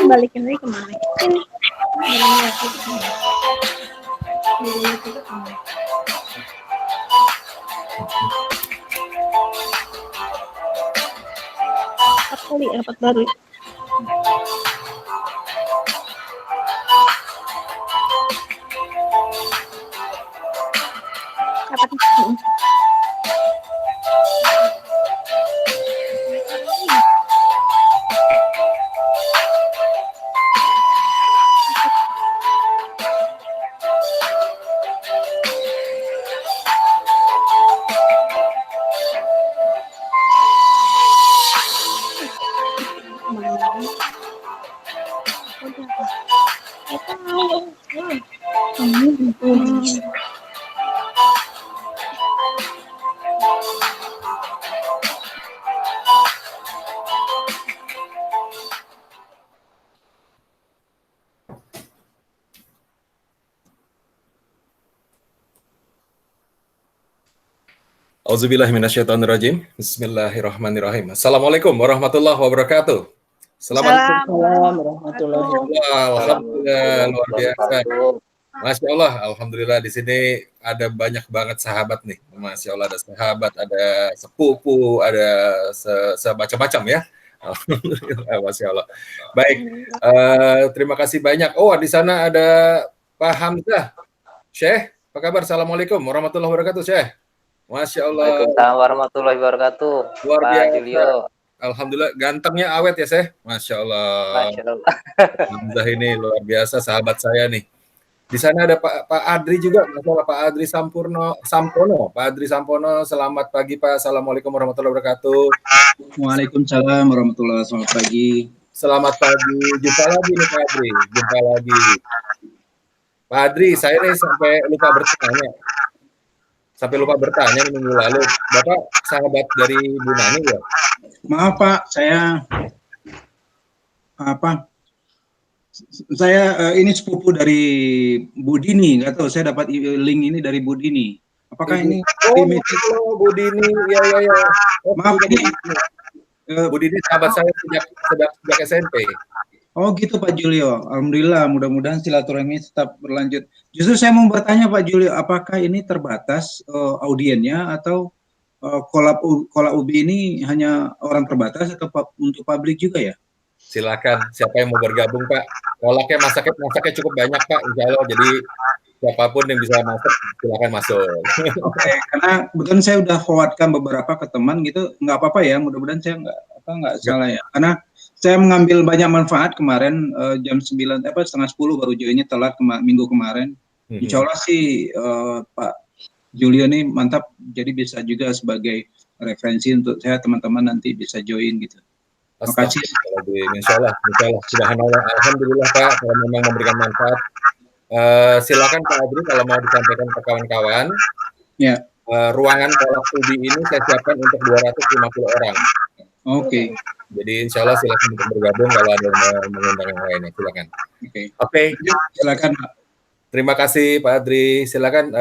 Balikin lagi kemana? Ini. Empat kali, empat baru. Dapat nih. Auzubillahi minasyaitonirrajim. Bismillahirrahmanirrahim. Assalamualaikum warahmatullahi wabarakatuh. Assalamualaikum warahmatullahi wabarakatuh. Alhamdulillah, luar biasa. Masya Allah, alhamdulillah di sini ada banyak banget sahabat nih. Masya Allah, ada sahabat, ada sepupu, ada semacam-macam ya. Alhamdulillah, Masya Allah. Baik, terima kasih banyak. Oh, di sana ada Pak Hamzah. Syekh, apa kabar? Assalamualaikum warahmatullahi wabarakatuh, Syekh. Masya Allah. Waalaikumsalam warahmatullahi wabarakatuh. Luar Pak biasa. Julio. Alhamdulillah, gantengnya awet ya, Syekh. Masya Allah. Masya Allah. Hamzah ini luar biasa, sahabat saya nih. Di sana ada Pak Adri juga, masalah Pak Adri Sampono. Pak Adri Sampono, selamat pagi Pak. Assalamualaikum warahmatullahi wabarakatuh. Waalaikumsalam warahmatullahi wabarakatuh. Selamat pagi. Selamat pagi. Jumpa lagi nih Pak Adri. Jumpa lagi. Pak Adri, saya nih sampai lupa bertanya nih minggu lalu. Bapak sahabat dari Bu Nani ya? Maaf Pak, saya ini sepupu dari Bu Dini, nggak tahu saya dapat link ini dari Bu Dini. Apakah ini? Bu Dini, ya. Maaf ini. Bu Dini sahabat saya sejak SMP. Oh gitu Pak Julio. Alhamdulillah, mudah-mudahan silaturahmi tetap berlanjut. Justru saya mau bertanya Pak Julio, apakah ini terbatas audiennya atau kolab UBI ini hanya orang terbatas atau untuk publik juga ya? Silakan, siapa yang mau bergabung Pak? Kolaknya masaknya cukup banyak Pak, insya Allah. Jadi siapapun yang bisa masuk, silakan masuk. Oke, karena kebetulan saya udah forwardkan beberapa ke teman gitu, nggak apa-apa ya, mudah-mudahan saya nggak salah ya. Karena saya mengambil banyak manfaat kemarin jam 9, setengah 10 baru joinnya telat minggu kemarin. Insya Allah sih Pak Julio ini mantap, jadi bisa juga sebagai referensi untuk saya teman-teman nanti bisa join gitu. Terima kasih. Insya Allah. Subhanallah. Alhamdulillah Pak, kalau memang memberikan manfaat. Silakan Pak Adri kalau mau disampaikan ke kawan-kawan. Ya. Ruangan kolak UBI ini saya siapkan untuk 250 orang. Oke. Jadi insya Allah silakan untuk bergabung kalau ada yang mengundang yang lainnya. Silakan. Oke. Silakan Pak. Terima kasih Pak Adri. Silakan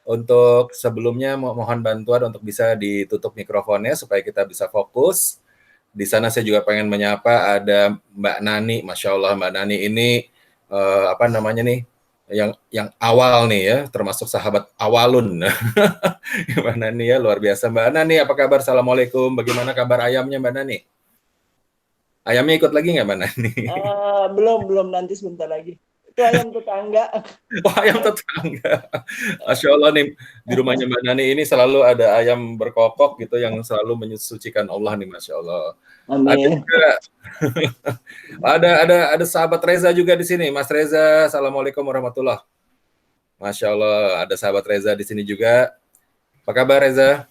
untuk sebelumnya mohon bantuan untuk bisa ditutup mikrofonnya supaya kita bisa fokus. Di sana saya juga pengen menyapa ada Mbak Nani. Masya Allah Mbak Nani ini yang awal nih ya, termasuk sahabat awalun. Gimana nih ya, luar biasa Mbak Nani, apa kabar? Assalamualaikum, bagaimana kabar ayamnya Mbak Nani? Ayamnya ikut lagi nggak Mbak Nani? Belum, nanti sebentar lagi. Itu ayam tetangga. Oh, ayam tetangga. Masya Allah nih, di rumahnya Mbak Nani ini selalu ada ayam berkokok gitu yang selalu mensucikan Allah nih, Masya Allah. Amin. Ada sahabat Reza juga di sini, Mas Reza. Assalamualaikum warahmatullah. Masya Allah, ada sahabat Reza di sini juga. Apa kabar Reza?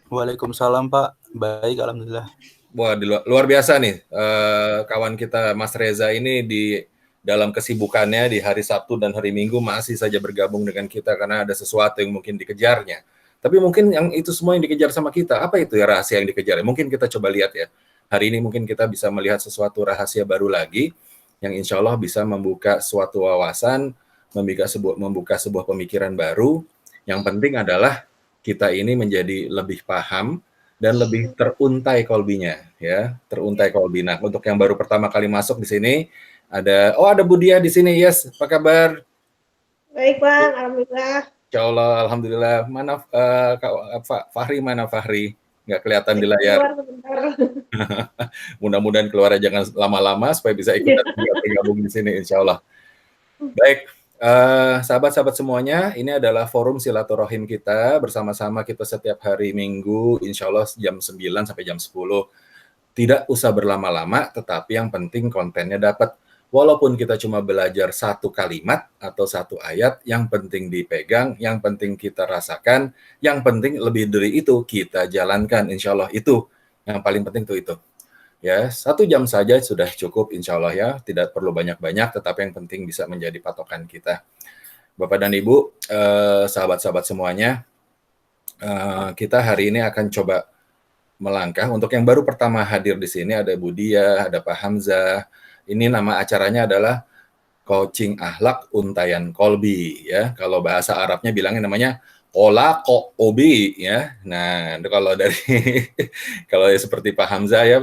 Waalaikumsalam Pak, baik alhamdulillah. Wah, luar biasa nih, kawan kita Mas Reza ini di dalam kesibukannya di hari Sabtu dan hari Minggu masih saja bergabung dengan kita karena ada sesuatu yang mungkin dikejarnya. Tapi mungkin yang itu semua yang dikejar sama kita, apa itu ya rahasia yang dikejar? Mungkin kita coba lihat ya. Hari ini mungkin kita bisa melihat sesuatu rahasia baru lagi yang insya Allah bisa membuka suatu wawasan, membuka sebuah pemikiran baru. Yang penting adalah kita ini menjadi lebih paham dan lebih teruntai kolbinya, ya, teruntai kolbi. Nah, untuk yang baru pertama kali masuk di sini ada Budia di sini, yes, apa kabar? Baik Bang, alhamdulillah. Insya Allah, alhamdulillah. Mana Fahri, mana Fahri? Nggak kelihatan di layar. Mudah-mudahan keluar jangan lama-lama supaya bisa ikutan bergabung di sini, insya Allah. Baik, sahabat-sahabat semuanya, ini adalah forum silaturahim kita bersama-sama kita setiap hari Minggu, insya Allah jam 9 sampai jam 10. Tidak usah berlama-lama, tetapi yang penting kontennya dapat. Walaupun kita cuma belajar satu kalimat atau satu ayat, yang penting dipegang, yang penting kita rasakan, yang penting lebih dari itu kita jalankan, insya Allah itu. Yang paling penting itu. Ya, 1 jam saja sudah cukup insya Allah ya, tidak perlu banyak-banyak, tetapi yang penting bisa menjadi patokan kita. Bapak dan Ibu, sahabat-sahabat semuanya, kita hari ini akan coba melangkah. Untuk yang baru pertama hadir di sini ada Budia, ada Pak Hamzah. Ini nama acaranya adalah Coaching Akhlak Untayan Kolbi ya. Kalau bahasa Arabnya bilangnya namanya Ola Ko Obi ya. Nah, kalau seperti Pak Hamzah ya,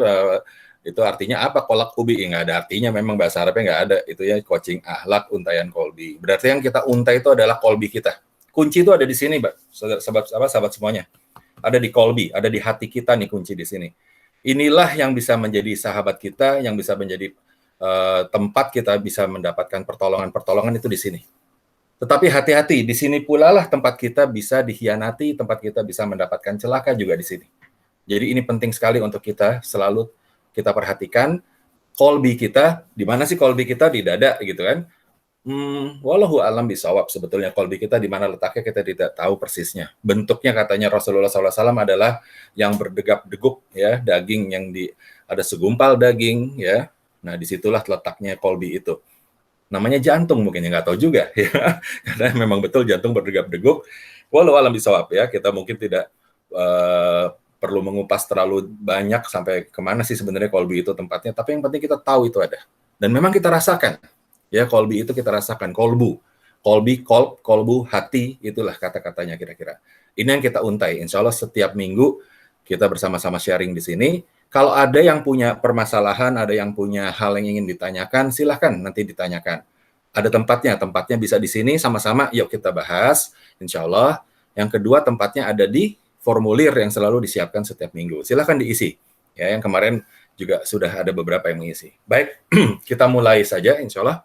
itu artinya apa kolak ubi? Nggak ada artinya, memang bahasa Arabnya nggak ada. Itu ya coaching akhlak untayan kolbi. Berarti yang kita untai itu adalah kolbi kita. Kunci itu ada di sini, Mbak. Sahabat semuanya. Ada di kolbi, ada di hati kita nih kunci di sini. Inilah yang bisa menjadi sahabat kita, yang bisa menjadi tempat kita bisa mendapatkan pertolongan itu di sini. Tetapi hati-hati, di sini pula lah tempat kita bisa dikhianati, tempat kita bisa mendapatkan celaka juga di sini. Jadi ini penting sekali untuk kita selalu kita perhatikan kolbi kita. Di mana sih kolbi kita? Di dada gitu kan. Wallahu alam bisawab, sebetulnya kolbi kita di mana letaknya kita tidak tahu persisnya. Bentuknya katanya Rasulullah SAW adalah yang berdegap-degup ya, daging yang ada segumpal daging ya. Nah, disitulah letaknya kolbi itu. Namanya jantung mungkin, ya nggak tahu juga ya. Karena memang betul jantung berdegap-degup. Walau alam bisawab ya, kita mungkin tidak perlu mengupas terlalu banyak sampai kemana sih sebenarnya kolbi itu tempatnya. Tapi yang penting kita tahu itu ada. Dan memang kita rasakan. Ya, kolbi itu kita rasakan. Kolbi, kolbu, hati, itulah kata-katanya kira-kira. Ini yang kita untai. Insya Allah setiap minggu kita bersama-sama sharing di sini. Kalau ada yang punya permasalahan, ada yang punya hal yang ingin ditanyakan, silahkan nanti ditanyakan. Ada tempatnya bisa di sini sama-sama, yuk kita bahas, insya Allah. Yang kedua, tempatnya ada di formulir yang selalu disiapkan setiap minggu. Silahkan diisi. Ya, yang kemarin juga sudah ada beberapa yang mengisi. Baik, kita mulai saja, insya Allah.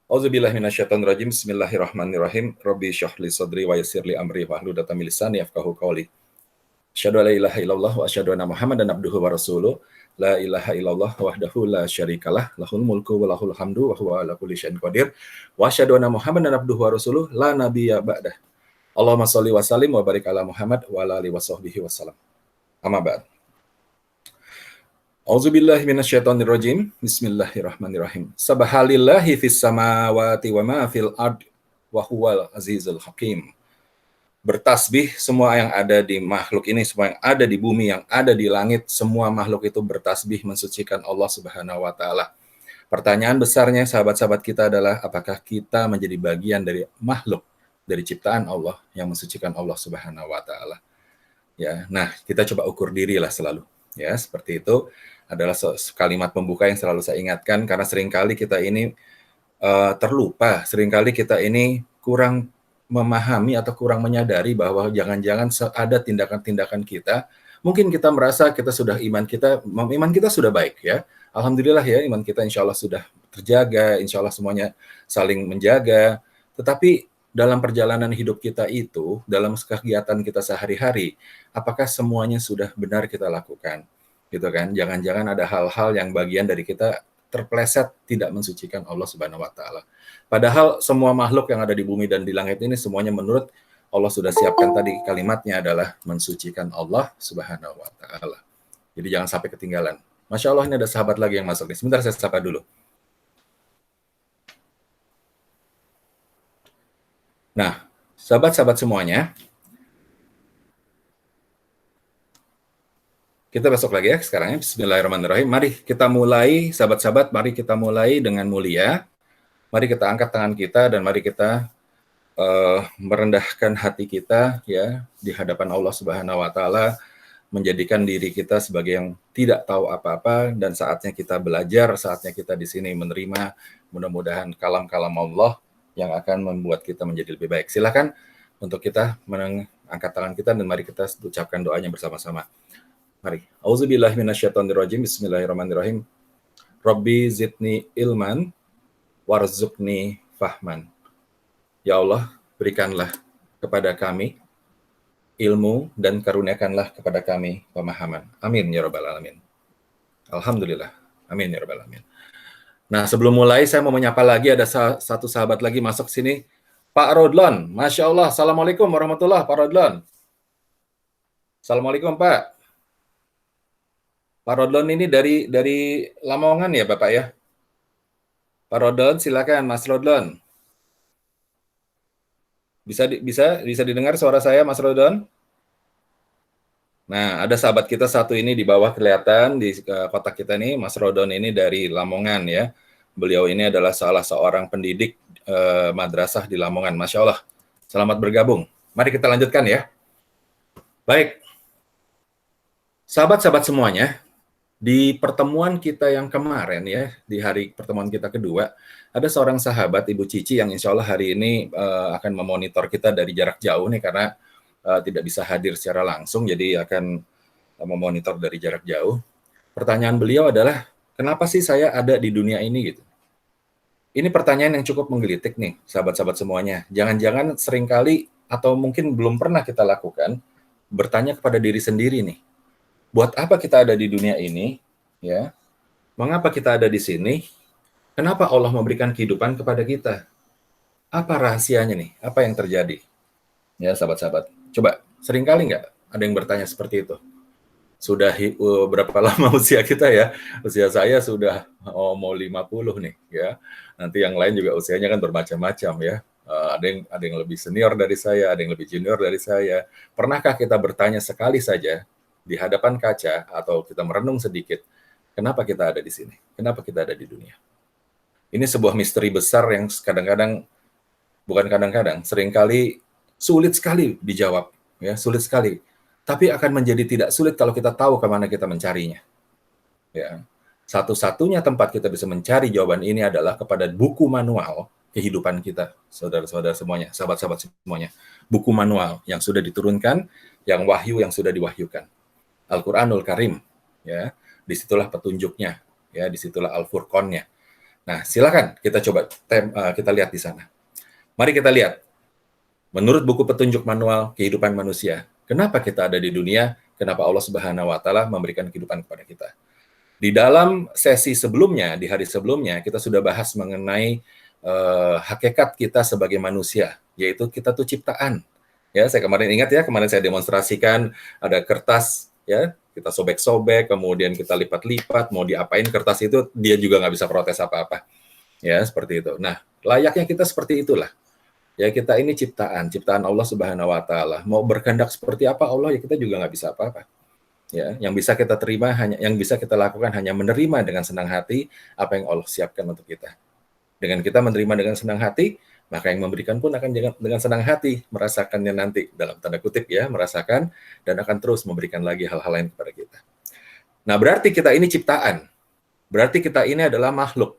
Auzubillahiminasyaitonirrajim, bismillahirrahmanirrahim. Rabbi syahli sadri wa yassirli amri wa hludatan min lisani yafqahu qawli. Asyhadu an la ilaha illallah wa asyhadu anna Muhammadan abduhu wa rasuluh. La ilaha illallah wahdahu la syarikalah, lahul mulku wa lahul hamdu wa huwa ala kulli syai'in qadir. Wa asyhadu anna Muhammadan abduhu wa rasuluh la nabiyya ba'dah. Allahumma shalli wa sallim wa barik ala Muhammad wa ala alihi washabbihi wasallam. Amma ba'd. Auzubillahi minasyaitonir rajim. Bismillahirrahmanirrahim. Subhanallahi fis samawati wa ma fil ard wa huwal azizul hakim. Bertasbih semua yang ada di makhluk ini, semua yang ada di bumi, yang ada di langit, semua makhluk itu bertasbih mensucikan Allah Subhanahu wa taala. Pertanyaan besarnya sahabat-sahabat kita adalah apakah kita menjadi bagian dari makhluk, dari ciptaan Allah yang mensucikan Allah Subhanahu wa taala. Ya, nah, kita coba ukur diri lah selalu. Ya, seperti itu adalah kalimat pembuka yang selalu saya ingatkan karena seringkali kita ini terlupa. Seringkali kita ini kurang memahami atau kurang menyadari bahwa jangan-jangan ada tindakan-tindakan kita. Mungkin kita merasa kita sudah iman kita sudah baik ya. Alhamdulillah ya, iman kita insya Allah sudah terjaga, insya Allah semuanya saling menjaga. Tetapi dalam perjalanan hidup kita itu, dalam kegiatan kita sehari-hari, apakah semuanya sudah benar kita lakukan? Gitu kan? Jangan-jangan ada hal-hal yang bagian dari kita terpleset tidak mensucikan Allah Subhanahu wa taala. Padahal semua makhluk yang ada di bumi dan di langit ini semuanya menurut Allah sudah siapkan tadi kalimatnya adalah mensucikan Allah Subhanahu wa taala. Jadi jangan sampai ketinggalan. Masya Allah, ini ada sahabat lagi yang masuk nih. Sebentar saya sapa dulu. Nah, sahabat-sahabat semuanya, kita besok lagi ya sekarang ya. Bismillahirrahmanirrahim. Mari kita mulai, sahabat-sahabat, mari kita mulai dengan mulia. Mari kita angkat tangan kita dan mari kita merendahkan hati kita ya di hadapan Allah Subhanahu wa taala, menjadikan diri kita sebagai yang tidak tahu apa-apa, dan saatnya kita belajar, saatnya kita di sini menerima mudah-mudahan kalam-kalam Allah yang akan membuat kita menjadi lebih baik. Silakan untuk kita mengangkat tangan kita dan mari kita ucapkan doanya bersama-sama. Mari. Auzubillahi minasyaitonirrajim. Bismillahirrahmanirrahim. Rabbi zidni ilman warzuqni fahman. Ya Allah, berikanlah kepada kami ilmu dan karuniakanlah kepada kami pemahaman. Amin ya rabbal alamin. Alhamdulillah. Amin ya rabbal alamin. Nah, sebelum mulai saya mau menyapa lagi, ada satu sahabat lagi masuk sini, Pak Rodlon. Masya Allah. Assalamualaikum warahmatullahi Pak Rodlon. Assalamualaikum Pak. Pak Rodlon ini dari Lamongan ya Bapak ya? Pak Rodlon, silakan Mas Rodlon. Bisa didengar suara saya Mas Rodlon? Nah, ada sahabat kita satu ini di bawah kelihatan di kotak kita nih, Mas Rodon ini dari Lamongan ya. Beliau ini adalah salah seorang pendidik madrasah di Lamongan. Masya Allah. Selamat bergabung. Mari kita lanjutkan ya. Baik. Sahabat-sahabat semuanya, di pertemuan kita yang kemarin ya, di hari pertemuan kita kedua, ada seorang sahabat Ibu Cici yang insya Allah hari ini akan memonitor kita dari jarak jauh nih karena tidak bisa hadir secara langsung, jadi akan memonitor dari jarak jauh. Pertanyaan beliau adalah, kenapa sih saya ada di dunia ini gitu? Ini pertanyaan yang cukup menggelitik nih, sahabat-sahabat semuanya. Jangan-jangan seringkali atau mungkin belum pernah kita lakukan, bertanya kepada diri sendiri nih, buat apa kita ada di dunia ini? Ya, mengapa kita ada di sini? Kenapa Allah memberikan kehidupan kepada kita? Apa rahasianya nih? Apa yang terjadi? Ya, sahabat-sahabat. Coba, seringkali nggak ada yang bertanya seperti itu? Sudah berapa lama usia kita ya? Usia saya sudah mau 50 nih ya. Nanti yang lain juga usianya kan bermacam-macam ya. Ada yang lebih senior dari saya, ada yang lebih junior dari saya. Pernahkah kita bertanya sekali saja di hadapan kaca atau kita merenung sedikit, kenapa kita ada di sini? Kenapa kita ada di dunia? Ini sebuah misteri besar yang kadang-kadang, bukan kadang-kadang, seringkali sulit sekali dijawab, ya, sulit sekali. Tapi akan menjadi tidak sulit kalau kita tahu kemana kita mencarinya. Ya, satu-satunya tempat kita bisa mencari jawaban ini adalah kepada buku manual kehidupan kita, saudara-saudara semuanya, sahabat-sahabat semuanya. Buku manual yang sudah diturunkan, yang wahyu yang sudah diwahyukan. Al-Quranul Karim, ya, disitulah petunjuknya, ya, disitulah Al-Furqonnya. Nah, silakan kita coba kita lihat di sana. Mari kita lihat, menurut buku petunjuk manual kehidupan manusia, kenapa kita ada di dunia, kenapa Allah Subhanahu wa taala memberikan kehidupan kepada kita. Di dalam sesi sebelumnya, di hari sebelumnya, kita sudah bahas mengenai hakikat kita sebagai manusia, yaitu kita tuh ciptaan. Ya, saya kemarin ingat ya, kemarin saya demonstrasikan ada kertas, ya, kita sobek-sobek, kemudian kita lipat-lipat, mau diapain kertas itu, dia juga nggak bisa protes apa-apa. Ya, seperti itu. Nah, layaknya kita seperti itulah. Ya, kita ini ciptaan Allah Subhanahu wa taala. Mau berkehendak seperti apa Allah, ya kita juga nggak bisa apa-apa. Ya, yang bisa kita terima yang bisa kita lakukan hanya menerima dengan senang hati apa yang Allah siapkan untuk kita. Dengan kita menerima dengan senang hati, maka yang memberikan pun akan dengan senang hati merasakannya nanti, dalam tanda kutip ya, merasakan dan akan terus memberikan lagi hal-hal lain kepada kita. Nah, berarti kita ini ciptaan. Berarti kita ini adalah makhluk.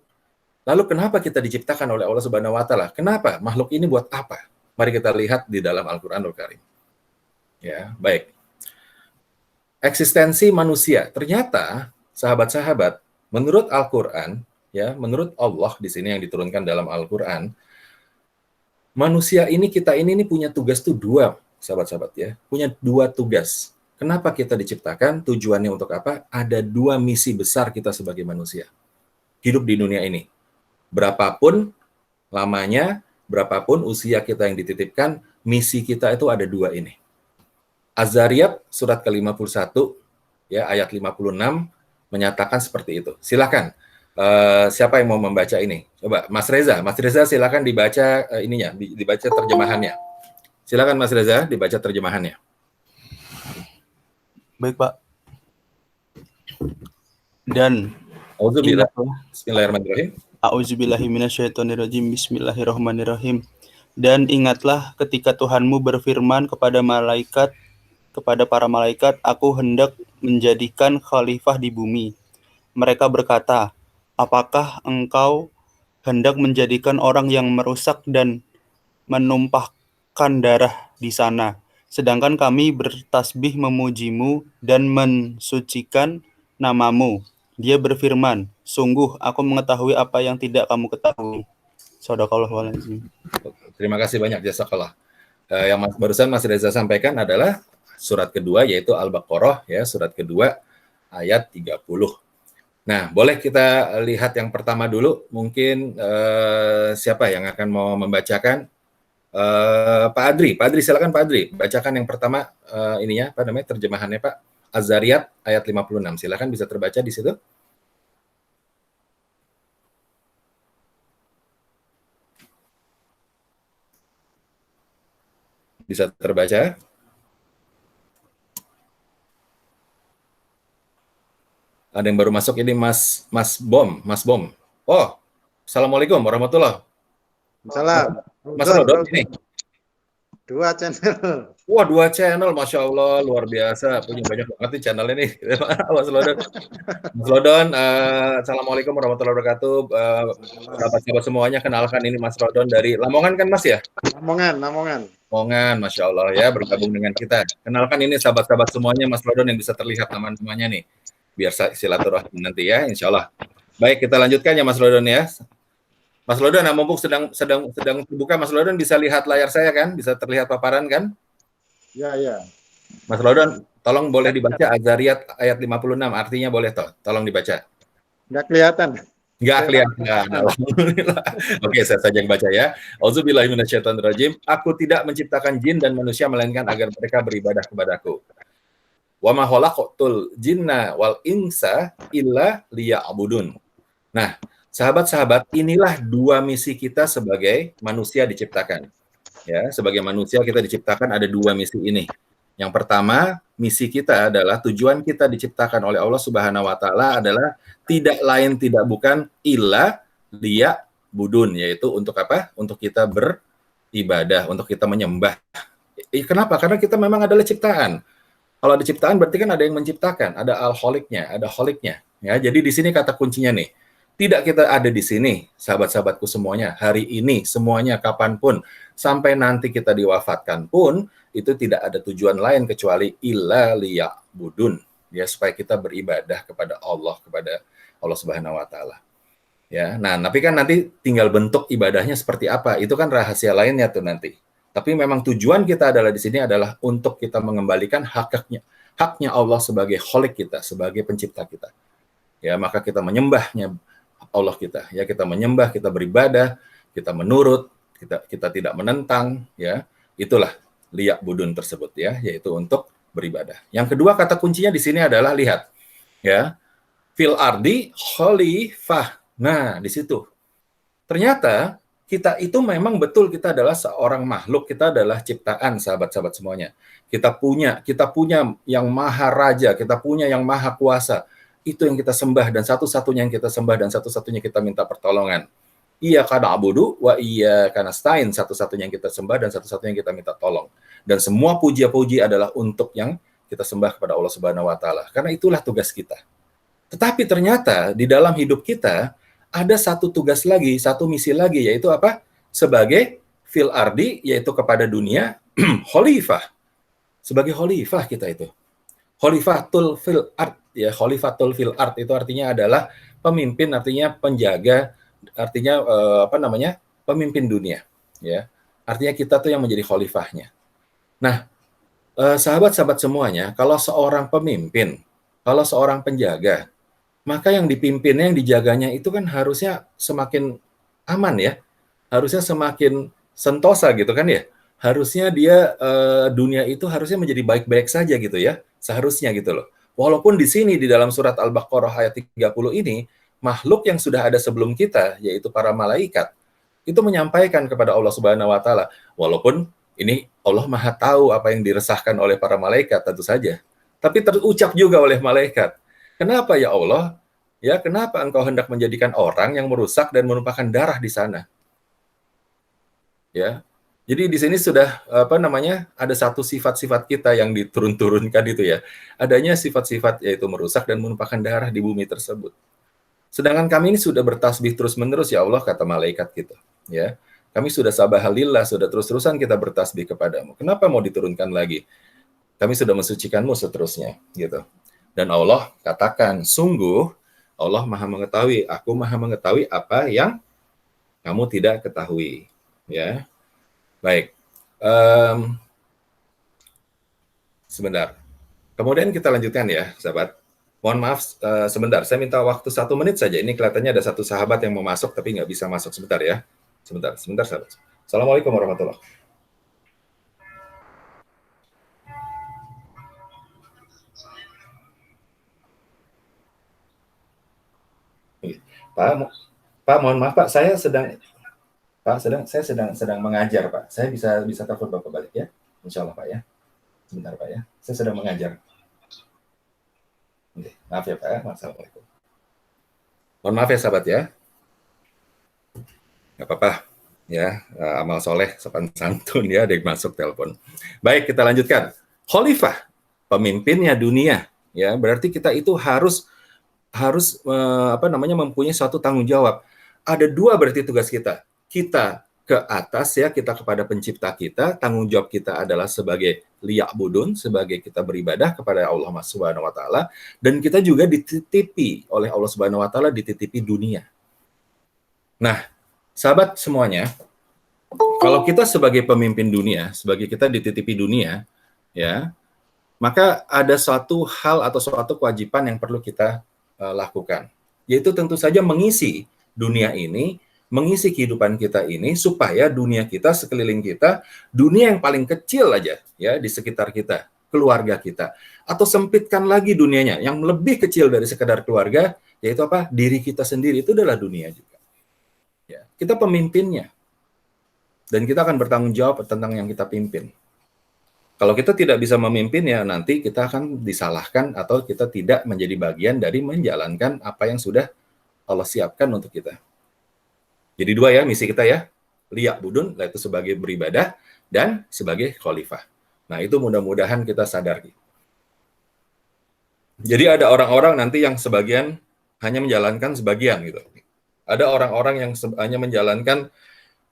Lalu kenapa kita diciptakan oleh Allah Subhanahu wa taala? Kenapa? Makhluk ini buat apa? Mari kita lihat di dalam Al-Qur'anul Karim. Ya, baik. Eksistensi manusia. Ternyata sahabat-sahabat, menurut Al-Qur'an, ya, menurut Allah di sini yang diturunkan dalam Al-Qur'an, manusia ini, kita ini punya tugas tuh dua, sahabat-sahabat ya. Punya dua tugas. Kenapa kita diciptakan? Tujuannya untuk apa? Ada dua misi besar kita sebagai manusia. Hidup di dunia ini. Berapapun lamanya, berapapun usia kita yang dititipkan, misi kita itu ada dua ini. Az-Zariyat surat ke-51 ya ayat 56 menyatakan seperti itu. Silakan. Siapa yang mau membaca ini? Coba Mas Reza silakan dibaca dibaca terjemahannya. Silakan Mas Reza dibaca terjemahannya. Baik, Pak. Dan Bismillahirrahmanirrahim. A'udzubillahi minasyaitonirrajim. Bismillahirrahmanirrahim. Dan ingatlah ketika Tuhanmu berfirman kepada para malaikat, aku hendak menjadikan khalifah di bumi. Mereka berkata, apakah engkau hendak menjadikan orang yang merusak dan menumpahkan darah di sana? Sedangkan kami bertasbih memujimu dan mensucikan namamu. Dia berfirman, sungguh aku mengetahui apa yang tidak kamu ketahui. Shadaqallahul azim. Terima kasih banyak, jazakallah. Yang barusan Mas Reza sampaikan adalah surat kedua, yaitu Al-Baqarah, ya, surat kedua, ayat 30. Nah, boleh kita lihat yang pertama dulu. Mungkin siapa yang akan mau membacakan? Pak Adri, silakan Pak Adri. Bacakan yang pertama terjemahannya Pak. Az-Zariyat ayat 56. Silakan, bisa terbaca di situ. Bisa terbaca? Ada yang baru masuk ini Mas Bom. Oh, assalamualaikum warahmatullahi. Salam. Mas Rodon ini. Dua channel. Wah, 2 channel, Masya Allah, luar biasa. Punya banyak banget nih channel ini. Mas Rodon, assalamualaikum warahmatullahi wabarakatuh. Sahabat-sahabat semuanya, kenalkan ini Mas Rodon dari Lamongan kan Mas ya? Lamongan. Masya Allah ya, bergabung dengan kita. Kenalkan ini sahabat-sahabat semuanya, Mas Rodon yang bisa terlihat nama-namanya nih. Biar silaturahmi nanti ya, insya Allah. Baik, kita lanjutkan ya Mas Rodon ya. Mas Rodon, mumpung sedang terbuka, Mas Rodon bisa lihat layar saya kan? Bisa terlihat paparan kan? Ya. Mas Rodon, tolong boleh dibaca Az-Zariyat ayat 56, artinya boleh tolong dibaca. Nggak kelihatan. Nggak kelihatan. Alhamdulillah. Oke, saya saja yang baca ya. Auzubillahi minasyaitonirrajim. Aku tidak menciptakan jin dan manusia melainkan agar mereka beribadah kepadaku. Wa ma khalaqtul jinna wal insa illa liya'budun. Nah, sahabat-sahabat, inilah dua misi kita sebagai manusia diciptakan. Ya, sebagai manusia kita diciptakan ada dua misi ini. Yang pertama, misi kita adalah tujuan kita diciptakan oleh Allah Subhanahu wa taala adalah tidak lain tidak bukan illa liya'budun, yaitu untuk apa? Untuk kita beribadah, untuk kita menyembah. Kenapa? Karena kita memang adalah ciptaan. Kalau ada ciptaan berarti kan ada yang menciptakan, ada al-kholiknya, ada kholiknya. Ya, jadi di sini kata kuncinya nih. Tidak kita ada di sini, sahabat-sahabatku semuanya, hari ini, semuanya, kapanpun, sampai nanti kita diwafatkan pun, itu tidak ada tujuan lain kecuali illa liya'budun, ya, supaya kita beribadah kepada Allah Subhanahu wa taala. Ya, nah, tapi kan nanti tinggal bentuk ibadahnya seperti apa, itu kan rahasia lainnya tuh nanti. Tapi memang tujuan kita adalah di sini adalah untuk kita mengembalikan haknya Allah sebagai kholik kita, sebagai pencipta kita. Ya, maka kita menyembahnya Allah kita, ya, kita menyembah, kita beribadah, kita menurut, kita tidak menentang, ya, itulah liya'budun tersebut, ya, yaitu untuk beribadah. Yang kedua kata kuncinya di sini adalah lihat, ya, fil ardi khalifah. Nah, di situ ternyata kita itu memang betul kita adalah seorang makhluk, kita adalah ciptaan, sahabat-sahabat semuanya. Kita punya yang maha raja, kita punya yang maha kuasa. Itu yang kita sembah dan satu-satunya yang kita sembah dan satu-satunya kita minta pertolongan. Iyyaka na'budu wa iyyaka nasta'in, satu-satunya yang kita sembah dan satu-satunya yang kita minta tolong. Dan semua puji-puji adalah untuk yang kita sembah kepada Allah Subhanahu wa taala. Karena itulah tugas kita. Tetapi ternyata di dalam hidup kita ada satu tugas lagi, satu misi lagi, yaitu apa? Sebagai fil ardi, yaitu kepada dunia, khalifah. Sebagai khalifah kita itu. Khalifatul fil ard, ya, khalifatul fil ard itu artinya adalah pemimpin, artinya penjaga, artinya pemimpin dunia, ya. Artinya kita tuh yang menjadi khalifahnya. Nah, sahabat-sahabat semuanya, kalau seorang pemimpin, kalau seorang penjaga, maka yang dipimpinnya, yang dijaganya itu kan harusnya semakin aman ya, harusnya semakin sentosa gitu kan ya. Harusnya dia dunia itu harusnya menjadi baik-baik saja gitu ya, seharusnya gitu loh. Walaupun di sini di dalam surat Al-Baqarah ayat 30 ini, makhluk yang sudah ada sebelum kita, yaitu para malaikat, itu menyampaikan kepada Allah Subhanahu wa taala, walaupun ini Allah Maha tahu apa yang diresahkan oleh para malaikat tentu saja, tapi terucap juga oleh malaikat. Kenapa ya Allah? Ya, kenapa engkau hendak menjadikan orang yang merusak dan menumpahkan darah di sana? Ya. Jadi di sini sudah ada satu sifat-sifat kita yang diturun-turunkan itu ya. Adanya sifat-sifat yaitu merusak dan menumpahkan darah di bumi tersebut. Sedangkan kami ini sudah bertasbih terus-menerus ya Allah, kata malaikat kita, ya. Kami sudah sabahalillah, sudah terus-terusan kita bertasbih kepadamu. Kenapa mau diturunkan lagi? Kami sudah mensucikanmu seterusnya, gitu. Dan Allah katakan, sungguh Allah Maha mengetahui, aku Maha mengetahui apa yang kamu tidak ketahui, ya. Baik, sebentar. Kemudian kita lanjutkan ya, sahabat. Mohon maaf, sebentar. Saya minta waktu 1 menit saja. Ini kelihatannya ada satu sahabat yang mau masuk, tapi nggak bisa masuk. Sebentar ya. Sebentar, sahabat. Assalamualaikum warahmatullahi wabarakatuh. Pak, mohon maaf Pak, saya sedang mengajar Pak. Saya bisa telepon Bapak balik ya, Insya Allah Pak ya. Sebentar Pak ya, saya sedang mengajar. Oke, maaf ya Pak ya. Assalamualaikum. Mohon maaf ya sahabat ya. Nggak apa-apa ya, amal soleh sopan santun ya, ada yang masuk telepon. Baik, kita lanjutkan. Khalifah, pemimpinnya dunia, ya. Berarti kita itu harus mempunyai suatu tanggung jawab. Ada 2 berarti tugas kita. Kita ke atas ya, kita kepada pencipta kita, tanggung jawab kita adalah sebagai liya'budun, sebagai kita beribadah kepada Allah Subhanahu wa taala, dan kita juga dititipi oleh Allah Subhanahu wa taala, dititipi dunia. Nah, sahabat semuanya, kalau kita sebagai pemimpin dunia, sebagai kita dititipi dunia, ya, maka ada suatu hal atau suatu kewajiban yang perlu kita lakukan, yaitu tentu saja mengisi dunia ini, mengisi kehidupan kita ini, supaya dunia kita, sekeliling kita, dunia yang paling kecil aja ya di sekitar kita, keluarga kita, atau sempitkan lagi dunianya yang lebih kecil dari sekedar keluarga, yaitu apa? Diri kita sendiri, itu adalah dunia juga. Ya, kita pemimpinnya, dan kita akan bertanggung jawab tentang yang kita pimpin. Kalau kita tidak bisa memimpin, ya nanti kita akan disalahkan atau kita tidak menjadi bagian dari menjalankan apa yang sudah Allah siapkan untuk kita. Jadi 2 ya misi kita ya, liya'budun, yaitu sebagai beribadah, dan sebagai khalifah. Nah itu mudah-mudahan kita sadar. Jadi ada orang-orang nanti yang sebagian hanya menjalankan sebagian gitu. Ada orang-orang yang hanya menjalankan,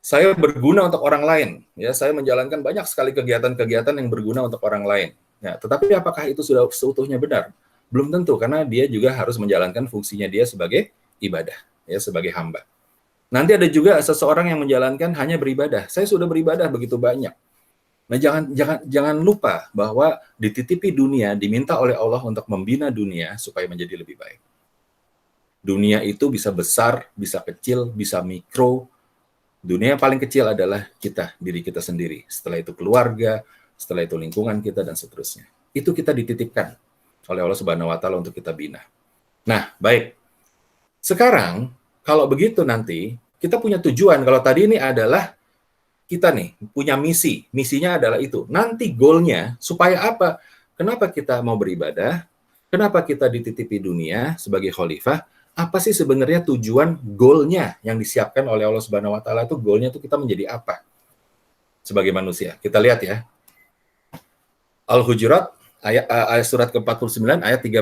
saya berguna untuk orang lain, ya saya menjalankan banyak sekali kegiatan-kegiatan yang berguna untuk orang lain. Ya, tetapi apakah itu sudah seutuhnya benar? Belum tentu, karena dia juga harus menjalankan fungsinya dia sebagai ibadah, ya sebagai hamba. Nanti ada juga seseorang yang menjalankan hanya beribadah. Saya sudah beribadah begitu banyak. Nah, jangan lupa bahwa dititipi dunia, diminta oleh Allah untuk membina dunia supaya menjadi lebih baik. Dunia itu bisa besar, bisa kecil, bisa mikro. Dunia yang paling kecil adalah kita, diri kita sendiri. Setelah itu keluarga, setelah itu lingkungan kita, dan seterusnya. Itu kita dititipkan oleh Allah Subhanahu wa taala untuk kita bina. Nah, baik. Sekarang, kalau begitu nanti, kita punya tujuan. Kalau tadi ini adalah kita nih, punya misi. Misinya adalah itu. Nanti goalnya, supaya apa? Kenapa kita mau beribadah? Kenapa kita dititipi dunia sebagai khalifah? Apa sih sebenarnya tujuan goalnya yang disiapkan oleh Allah Subhanahu wa taala itu, goalnya itu kita menjadi apa sebagai manusia? Kita lihat ya. Al-Hujurat ayat surat ke-49 ayat 13.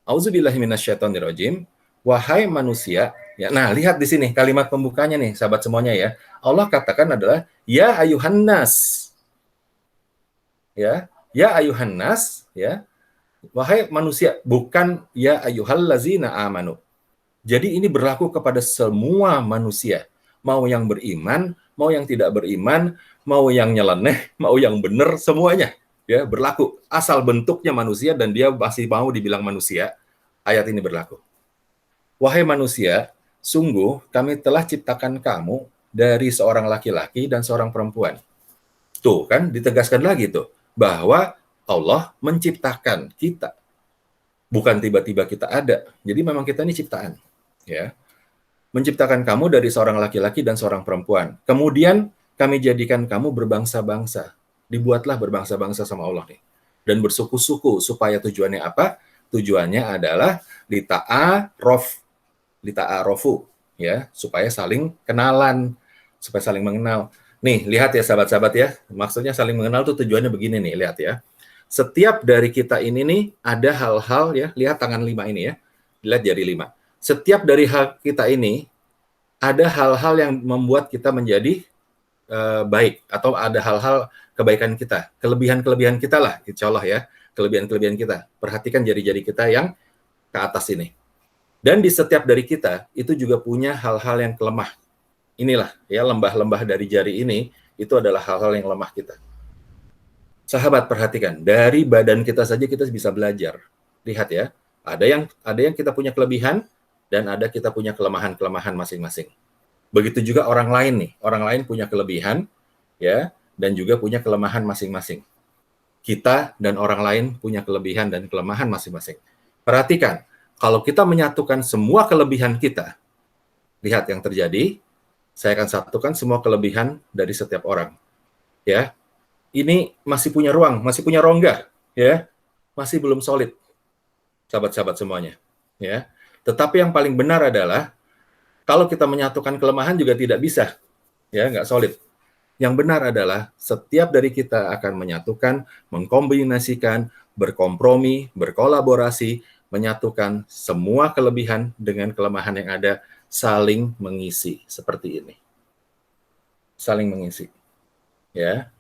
Auzubillahi minasyaitonirrajim. wahai manusia, ya. Nah, lihat di sini kalimat pembukanya nih, sahabat semuanya ya. Allah katakan adalah ya ayuhan nas. Ya ayuhan nas, ya. Wahai manusia, bukan ya ayyuhallazina amanu. Jadi ini berlaku kepada semua manusia, mau yang beriman, mau yang tidak beriman, mau yang nyeleneh, mau yang benar, semuanya ya berlaku. Asal bentuknya manusia dan dia masih mau dibilang manusia, ayat ini berlaku. Wahai manusia, sungguh kami telah ciptakan kamu dari seorang laki-laki dan seorang perempuan. Tuh kan ditegaskan lagi tuh bahwa Allah menciptakan kita. Bukan tiba-tiba kita ada. Jadi memang kita ini ciptaan, ya. Menciptakan kamu dari seorang laki-laki dan seorang perempuan. Kemudian kami jadikan kamu berbangsa-bangsa. Dibuatlah berbangsa-bangsa sama Allah nih. Dan bersuku-suku supaya tujuannya apa? Tujuannya adalah lita'arofu, ya, supaya saling kenalan, supaya saling mengenal. Nih, lihat ya sahabat-sahabat ya. Maksudnya saling mengenal tuh tujuannya begini nih, lihat ya. Setiap dari kita ini nih ada hal-hal ya, lihat tangan 5 ini ya. Lihat jari 5. Setiap dari hal kita ini ada hal-hal yang membuat kita menjadi baik, atau ada hal-hal kebaikan kita, kelebihan-kelebihan kita lah, insya Allah ya, kelebihan-kelebihan kita. Perhatikan jari-jari kita yang ke atas ini. Dan di setiap dari kita itu juga punya hal-hal yang lemah. Inilah ya, lembah-lembah dari jari ini itu adalah hal-hal yang lemah kita. Sahabat, perhatikan, dari badan kita saja kita bisa belajar. Lihat ya, ada yang kita punya kelebihan dan ada kita punya kelemahan-kelemahan masing-masing. Begitu juga orang lain nih, orang lain punya kelebihan ya dan juga punya kelemahan masing-masing. Kita dan orang lain punya kelebihan dan kelemahan masing-masing. Perhatikan, kalau kita menyatukan semua kelebihan kita, lihat yang terjadi, saya akan satukan semua kelebihan dari setiap orang. Ya. Ini masih punya ruang, masih punya rongga, ya, masih belum solid, sahabat-sahabat semuanya, ya. Tetapi yang paling benar adalah kalau kita menyatukan kelemahan juga tidak bisa, ya, nggak solid. Yang benar adalah setiap dari kita akan menyatukan, mengkombinasikan, berkompromi, berkolaborasi, menyatukan semua kelebihan dengan kelemahan yang ada, saling mengisi seperti ini, saling mengisi, ya.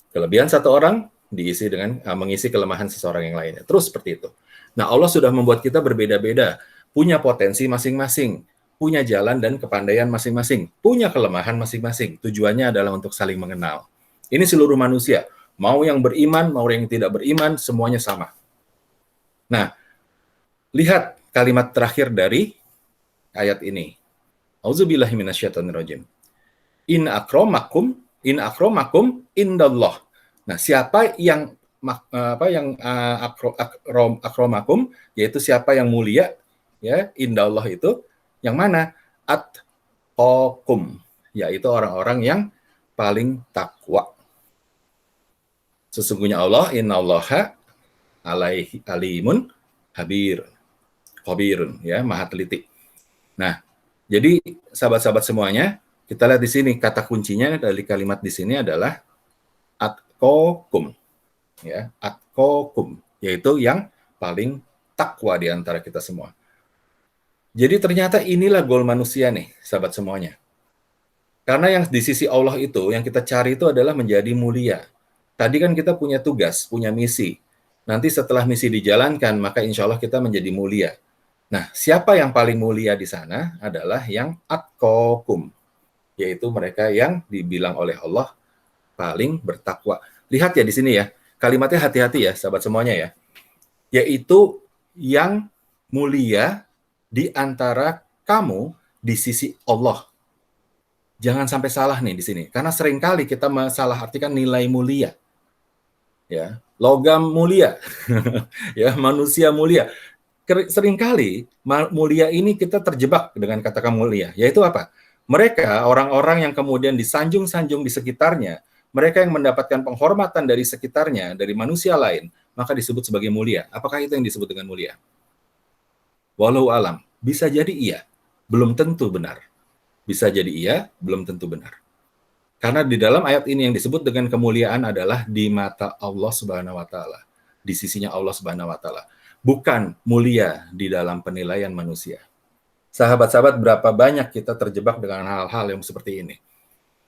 Kelebihan satu orang diisi dengan mengisi kelemahan seseorang yang lainnya. Terus seperti itu. Nah, Allah sudah membuat kita berbeda-beda, punya potensi masing-masing, punya jalan dan kepandaian masing-masing, punya kelemahan masing-masing. Tujuannya adalah untuk saling mengenal. Ini seluruh manusia, mau yang beriman, mau yang tidak beriman, semuanya sama. Nah, lihat kalimat terakhir dari ayat ini. Auzubillahi minasyaitonirrajim. In akramakum indallah. Nah, siapa yang akromakum, yaitu siapa yang mulia, ya, indallah itu yang mana? Atqakum, yaitu orang-orang yang paling takwa. Sesungguhnya Allah, innallaha alimun khabirun, ya, maha teliti. Nah, jadi sahabat-sahabat semuanya, kita lihat di sini kata kuncinya dari kalimat di sini adalah atqakum, ya, atqakum, yaitu yang paling takwa di antara kita semua. Jadi ternyata inilah goal manusia nih, sahabat semuanya. Karena yang di sisi Allah itu, yang kita cari itu adalah menjadi mulia. Tadi kan kita punya tugas, punya misi. Nanti setelah misi dijalankan, maka insya Allah kita menjadi mulia. Nah, siapa yang paling mulia di sana adalah yang atqakum, yaitu mereka yang dibilang oleh Allah paling bertakwa. Lihat ya di sini ya, kalimatnya hati-hati ya, sahabat semuanya ya. Yaitu yang mulia di antara kamu di sisi Allah. Jangan sampai salah nih di sini, karena seringkali kita salah artikan nilai mulia. Ya, logam mulia. Ya, manusia mulia. Seringkali mulia ini kita terjebak dengan kata mulia, yaitu apa? Mereka, orang-orang yang kemudian disanjung-sanjung di sekitarnya, mereka yang mendapatkan penghormatan dari sekitarnya, dari manusia lain, maka disebut sebagai mulia. Apakah itu yang disebut dengan mulia? Walau alam, bisa jadi iya, belum tentu benar. Bisa jadi iya, belum tentu benar. Karena di dalam ayat ini yang disebut dengan kemuliaan adalah di mata Allah Subhanahu wa taala, di sisinya Allah Subhanahu wa taala. Bukan mulia di dalam penilaian manusia. Sahabat-sahabat, berapa banyak kita terjebak dengan hal-hal yang seperti ini.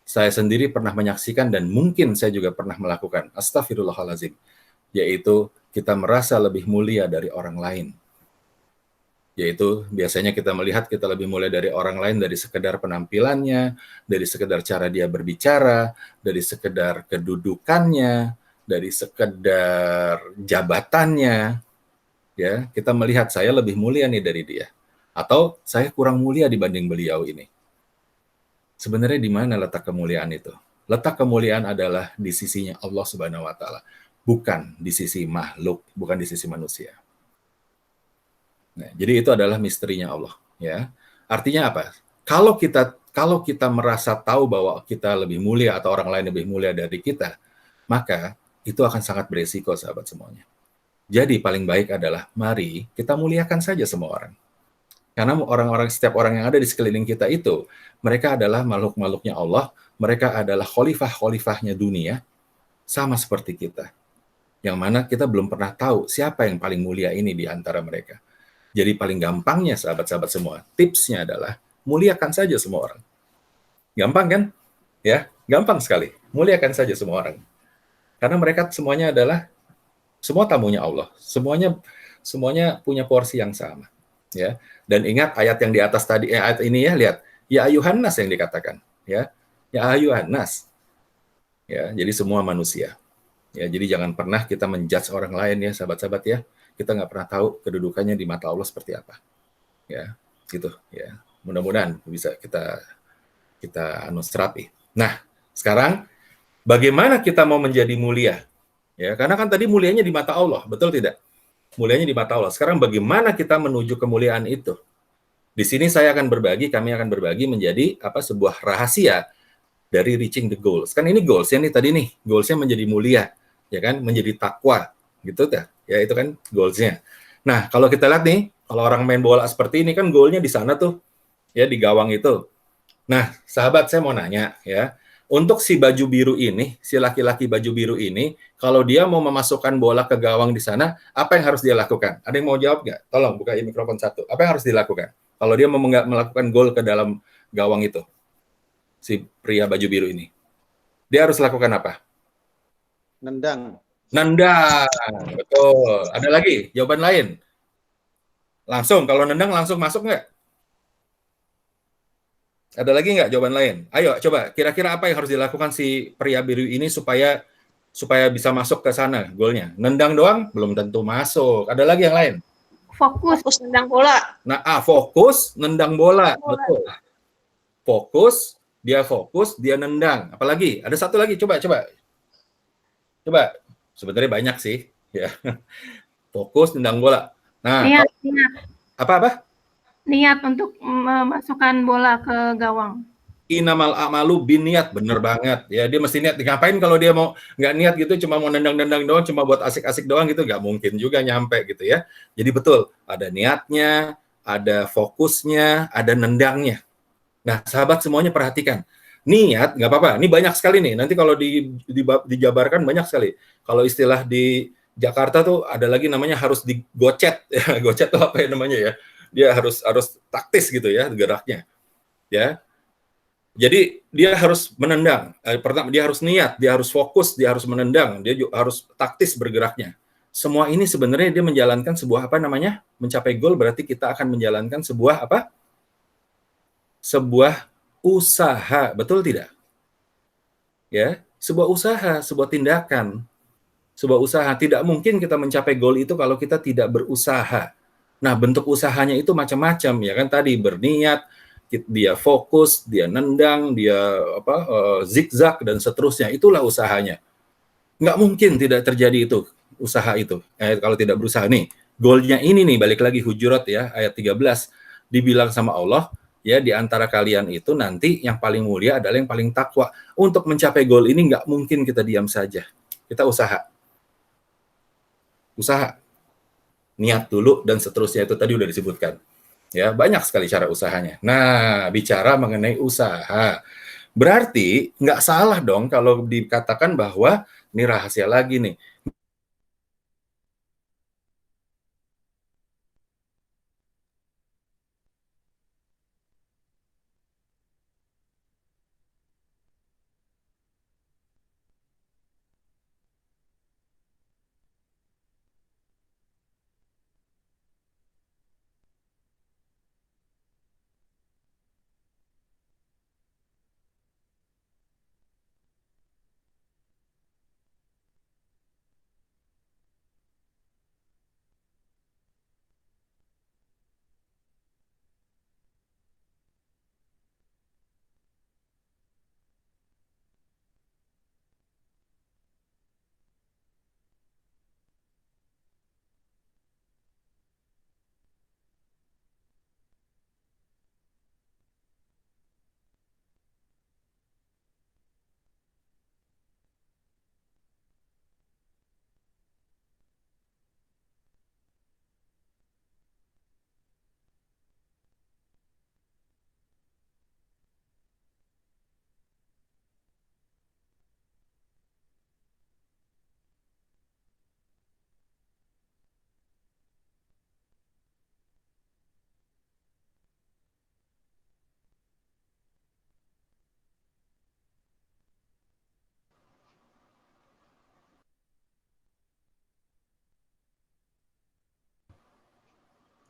Saya sendiri pernah menyaksikan dan mungkin saya juga pernah melakukan. Astagfirullahaladzim. Yaitu kita merasa lebih mulia dari orang lain. Yaitu biasanya kita melihat kita lebih mulia dari orang lain dari sekedar penampilannya, dari sekedar cara dia berbicara, dari sekedar kedudukannya, dari sekedar jabatannya. Ya, kita melihat saya lebih mulia nih dari dia. Atau saya kurang mulia dibanding beliau ini. Sebenarnya di mana letak kemuliaan itu? Letak kemuliaan adalah di sisinya Allah Subhanahu wa taala, bukan di sisi makhluk, bukan di sisi manusia. Nah, jadi itu adalah misterinya Allah, ya. Artinya apa? Kalau kita merasa tahu bahwa kita lebih mulia atau orang lain lebih mulia dari kita, maka itu akan sangat beresiko, sahabat semuanya. Jadi paling baik adalah mari kita muliakan saja semua orang. Karena setiap orang yang ada di sekeliling kita itu, mereka adalah makhluk-makhluknya Allah, mereka adalah khalifah-khalifahnya dunia, sama seperti kita. Yang mana kita belum pernah tahu siapa yang paling mulia ini di antara mereka. Jadi paling gampangnya sahabat-sahabat semua, tipsnya adalah muliakan saja semua orang. Gampang kan? Ya, gampang sekali. Muliakan saja semua orang. Karena mereka semuanya adalah semua tamunya Allah. Semuanya punya porsi yang sama. Ya, dan ingat ayat yang di atas tadi, ayat ini ya, lihat, ya ayuhan nas yang dikatakan, ya ayuhan nas, ya, jadi semua manusia, ya, jadi jangan pernah kita menjudge orang lain ya, sahabat-sahabat ya, kita nggak pernah tahu kedudukannya di mata Allah seperti apa, ya, gitu, ya, mudah-mudahan bisa kita serapi. Nah, sekarang bagaimana kita mau menjadi mulia, ya, karena kan tadi mulianya di mata Allah, betul tidak? Mulianya di mata Allah. Sekarang bagaimana kita menuju kemuliaan itu? Di sini kami akan berbagi menjadi sebuah rahasia dari reaching the goals. Kan ini goals-nya nih tadi nih, goals-nya menjadi mulia, ya kan, menjadi takwa, gitu ya. Ya itu kan goals-nya. Nah, kalau kita lihat nih, kalau orang main bola seperti ini kan goalnya di sana tuh, ya di gawang itu. Nah, sahabat saya mau nanya ya, untuk si baju biru ini, si laki-laki baju biru ini, kalau dia mau memasukkan bola ke gawang di sana, apa yang harus dia lakukan? Ada yang mau jawab nggak? Tolong buka mikrofon satu. Apa yang harus dilakukan? Kalau dia mau melakukan gol ke dalam gawang itu, si pria baju biru ini, dia harus lakukan apa? Nendang. Nendang, betul. Ada lagi jawaban lain? Langsung, kalau nendang langsung masuk nggak? Ada lagi nggak jawaban lain? Ayo, coba. Kira-kira apa yang harus dilakukan si pria biru ini supaya bisa masuk ke sana golnya? Nendang doang? Belum tentu masuk. Ada lagi yang lain? Fokus nendang bola. Nah, fokus, nendang bola. Betul. Fokus, dia nendang. Apalagi? Ada satu lagi, coba. Sebenarnya banyak sih. Ya. Fokus, nendang bola. Nah, niat. Apa? Niat untuk memasukkan bola ke gawang. Inamal a'malu binniat, bener banget. Ya, dia mesti niat. Ngapain kalau dia mau nggak niat gitu, cuma mau nendang-nendang doang, cuma buat asik-asik doang gitu, nggak mungkin juga nyampe gitu ya. Jadi betul, ada niatnya, ada fokusnya, ada nendangnya. Nah, sahabat semuanya perhatikan. Niat, nggak apa-apa. Ini banyak sekali nih. Nanti kalau dijabarkan banyak sekali. Kalau istilah di Jakarta tuh ada lagi namanya harus digocet. Gocet tuh apa ya namanya ya? Dia harus taktis gitu ya geraknya, ya. Jadi dia harus menendang. Pertama dia harus niat, dia harus fokus, dia harus menendang, dia juga harus taktis bergeraknya. Semua ini sebenarnya dia menjalankan sebuah mencapai goal berarti kita akan menjalankan sebuah sebuah usaha, betul tidak? Ya, sebuah usaha, sebuah tindakan, sebuah usaha. Tidak mungkin kita mencapai goal itu kalau kita tidak berusaha. Nah, bentuk usahanya itu macam-macam, ya kan, tadi berniat, dia fokus, dia nendang, dia zigzag dan seterusnya. Itulah usahanya. Nggak mungkin tidak terjadi itu usaha itu. Kalau tidak berusaha nih, goalnya ini nih, balik lagi Hujurat ya, ayat 13, dibilang sama Allah, ya di antara kalian itu nanti yang paling mulia adalah yang paling takwa. Untuk mencapai goal ini nggak mungkin kita diam saja. Kita usaha. Niat dulu dan seterusnya itu tadi udah disebutkan. Ya, banyak sekali cara usahanya. Nah, bicara mengenai usaha, berarti nggak salah dong kalau dikatakan bahwa ini rahasia lagi nih.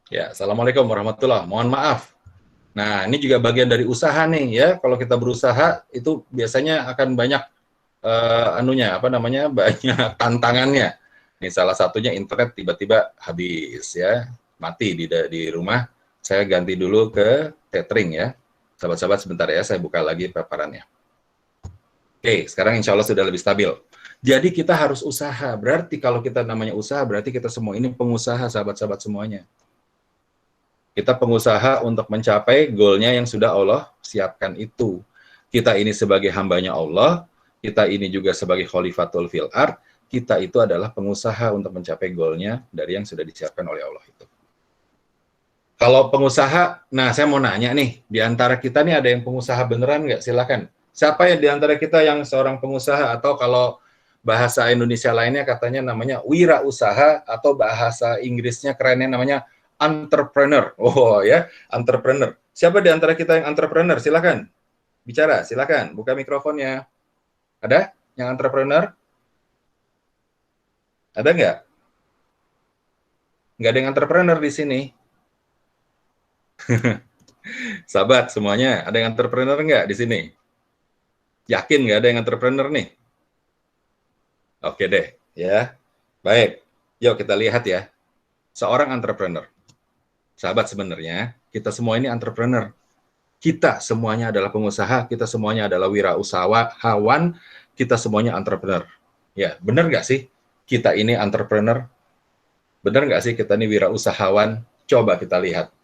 Ya, Assalamualaikum warahmatullahi. Mohon maaf. Nah, ini juga bagian dari usaha nih ya. Kalau kita berusaha itu biasanya akan banyak banyak tantangannya. Ini salah satunya internet tiba-tiba habis ya, mati di rumah. Saya ganti dulu ke tethering ya. Sahabat-sahabat sebentar ya, saya buka lagi paparannya. Oke, sekarang insya Allah sudah lebih stabil. Jadi kita harus usaha. Berarti kalau kita namanya usaha, berarti kita semua ini pengusaha, sahabat-sahabat semuanya. Kita pengusaha untuk mencapai goalnya yang sudah Allah siapkan itu. Kita ini sebagai hambanya Allah, kita ini juga sebagai khalifatul fil ard, kita itu adalah pengusaha untuk mencapai goalnya dari yang sudah disiapkan oleh Allah itu. Kalau pengusaha, nah saya mau nanya nih, di antara kita nih ada yang pengusaha beneran nggak? Silakan. Siapa yang di antara kita yang seorang pengusaha, atau kalau bahasa Indonesia lainnya katanya namanya wirausaha, atau bahasa Inggrisnya kerennya namanya entrepreneur. Oh ya, entrepreneur. Siapa di antara kita yang entrepreneur? Silakan. Bicara, silakan. Buka mikrofonnya. Ada yang entrepreneur? Ada nggak? Nggak ada yang entrepreneur di sini. Sahabat semuanya, ada yang entrepreneur nggak di sini? Yakin nggak ada yang entrepreneur nih? Oke deh, ya. Baik, yuk kita lihat ya. Seorang entrepreneur. Sahabat sebenarnya, kita semua ini entrepreneur. Kita semuanya adalah pengusaha, kita semuanya adalah wirausahawan, kita semuanya entrepreneur. Ya, benar nggak sih? Kita ini entrepreneur. Benar nggak sih kita ini wirausahawan? Coba kita lihat.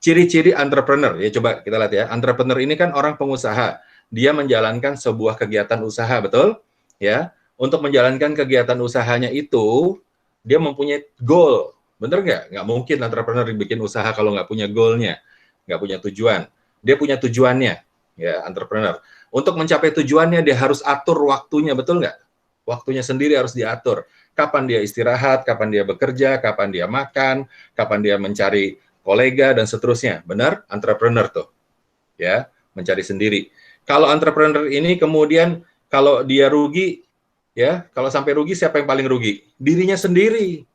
Ciri-ciri entrepreneur, ya coba kita lihat ya. Entrepreneur ini kan orang pengusaha. Dia menjalankan sebuah kegiatan usaha, betul? Ya. Untuk menjalankan kegiatan usahanya itu, dia mempunyai goal. Bener nggak? Nggak mungkin entrepreneur bikin usaha kalau nggak punya goalnya, nggak punya tujuan. Dia punya tujuannya, ya entrepreneur. Untuk mencapai tujuannya, dia harus atur waktunya, betul nggak? Waktunya sendiri harus diatur. Kapan dia istirahat, kapan dia bekerja, kapan dia makan, kapan dia mencari kolega, dan seterusnya. Benar? Entrepreneur tuh. Ya, mencari sendiri. Kalau entrepreneur ini kemudian, kalau dia rugi, ya, kalau sampai rugi, siapa yang paling rugi? Dirinya sendiri.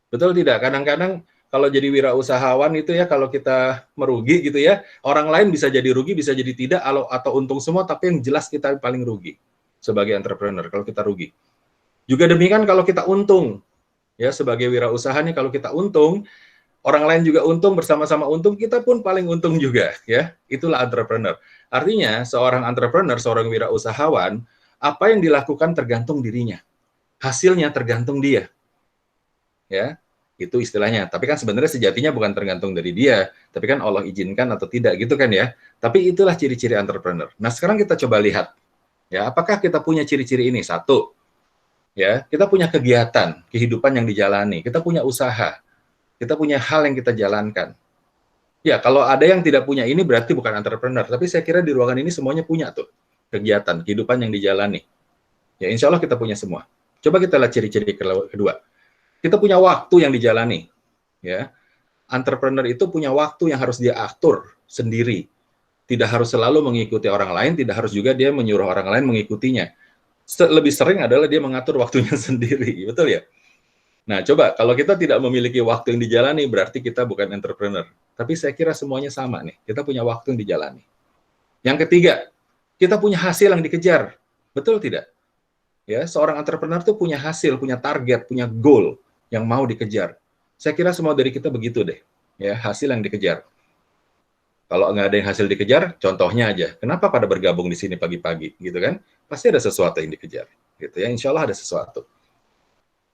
Betul tidak? Kadang-kadang kalau jadi wirausahawan itu ya, kalau kita merugi gitu ya, orang lain bisa jadi rugi, bisa jadi tidak, atau untung semua, tapi yang jelas kita paling rugi sebagai entrepreneur kalau kita rugi. Juga demikian kalau kita untung, ya sebagai wirausaha nih, kalau kita untung, orang lain juga untung, bersama-sama untung, kita pun paling untung juga, ya. Itulah entrepreneur. Artinya seorang entrepreneur, seorang wirausahawan, apa yang dilakukan tergantung dirinya, hasilnya tergantung dia. Ya, itu istilahnya. Tapi kan sebenarnya sejatinya bukan tergantung dari dia, tapi kan Allah izinkan atau tidak gitu kan ya. Tapi itulah ciri-ciri entrepreneur. Nah, sekarang kita coba lihat ya, apakah kita punya ciri-ciri ini? Satu, ya, kita punya kegiatan, kehidupan yang dijalani, kita punya usaha, kita punya hal yang kita jalankan. Ya, kalau ada yang tidak punya ini berarti bukan entrepreneur, tapi saya kira di ruangan ini semuanya punya tuh kegiatan, kehidupan yang dijalani. Ya, insya Allah kita punya semua. Coba kita lihat ciri-ciri kedua. Kita punya waktu yang dijalani, ya. Entrepreneur itu punya waktu yang harus dia atur sendiri. Tidak harus selalu mengikuti orang lain, tidak harus juga dia menyuruh orang lain mengikutinya. Lebih sering adalah dia mengatur waktunya sendiri, betul ya? Nah, coba kalau kita tidak memiliki waktu yang dijalani, berarti kita bukan entrepreneur. Tapi saya kira semuanya sama nih, kita punya waktu yang dijalani. Yang ketiga, kita punya hasil yang dikejar, betul tidak? Ya, seorang entrepreneur tuh punya hasil, punya target, punya goal yang mau dikejar. Saya kira semua dari kita begitu deh, ya, hasil yang dikejar. Kalau nggak ada yang hasil dikejar, contohnya aja, kenapa pada bergabung di sini pagi-pagi, gitu kan? Pasti ada sesuatu yang dikejar, gitu ya. Insya Allah ada sesuatu.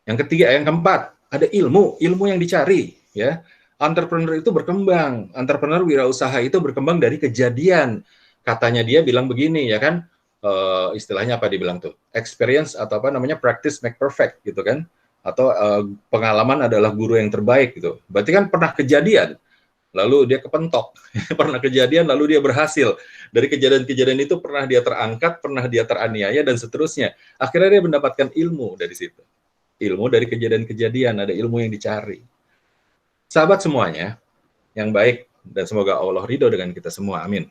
Yang ketiga, yang keempat, ada ilmu yang dicari, ya. Entrepreneur itu berkembang, entrepreneur wirausaha itu berkembang dari kejadian. Katanya dia bilang begini, ya kan? Istilahnya apa dibilang tuh? Experience atau apa namanya? Practice make perfect, gitu kan? Atau pengalaman adalah guru yang terbaik gitu. Berarti kan pernah kejadian, lalu dia kepentok. Pernah kejadian, lalu dia berhasil. Dari kejadian-kejadian itu pernah dia terangkat, pernah dia teraniaya, dan seterusnya. Akhirnya dia mendapatkan ilmu dari situ. Ilmu dari kejadian-kejadian, ada ilmu yang dicari. Sahabat semuanya, yang baik, dan semoga Allah ridho dengan kita semua, amin.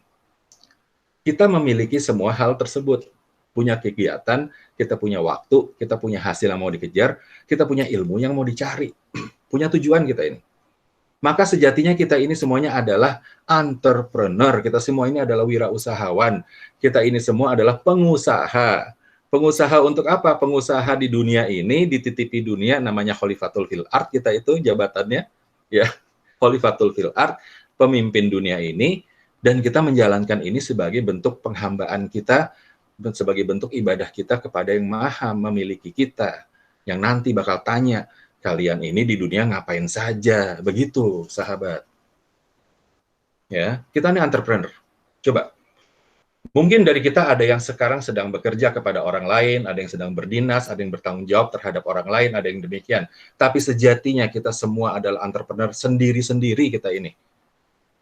Kita memiliki semua hal tersebut. Punya kegiatan, kita punya waktu, kita punya hasil yang mau dikejar, kita punya ilmu yang mau dicari, punya tujuan kita ini. maka sejatinya kita ini semuanya adalah entrepreneur. Kita semua ini adalah wirausahawan. Kita ini semua adalah pengusaha. Pengusaha untuk apa? Pengusaha di dunia ini, dititipi dunia, namanya Khalifatul fil ard, kita itu jabatannya, ya, Khalifatul fil ard, pemimpin dunia ini, dan kita menjalankan ini sebagai bentuk penghambaan kita, sebagai bentuk ibadah kita kepada yang maha memiliki kita, yang nanti bakal tanya, kalian ini di dunia ngapain saja, begitu sahabat. Ya, kita ini entrepreneur. Coba, mungkin dari kita ada yang sekarang sedang bekerja kepada orang lain, ada yang sedang berdinas, ada yang bertanggung jawab terhadap orang lain, ada yang demikian. Tapi sejatinya kita semua adalah entrepreneur sendiri-sendiri kita ini.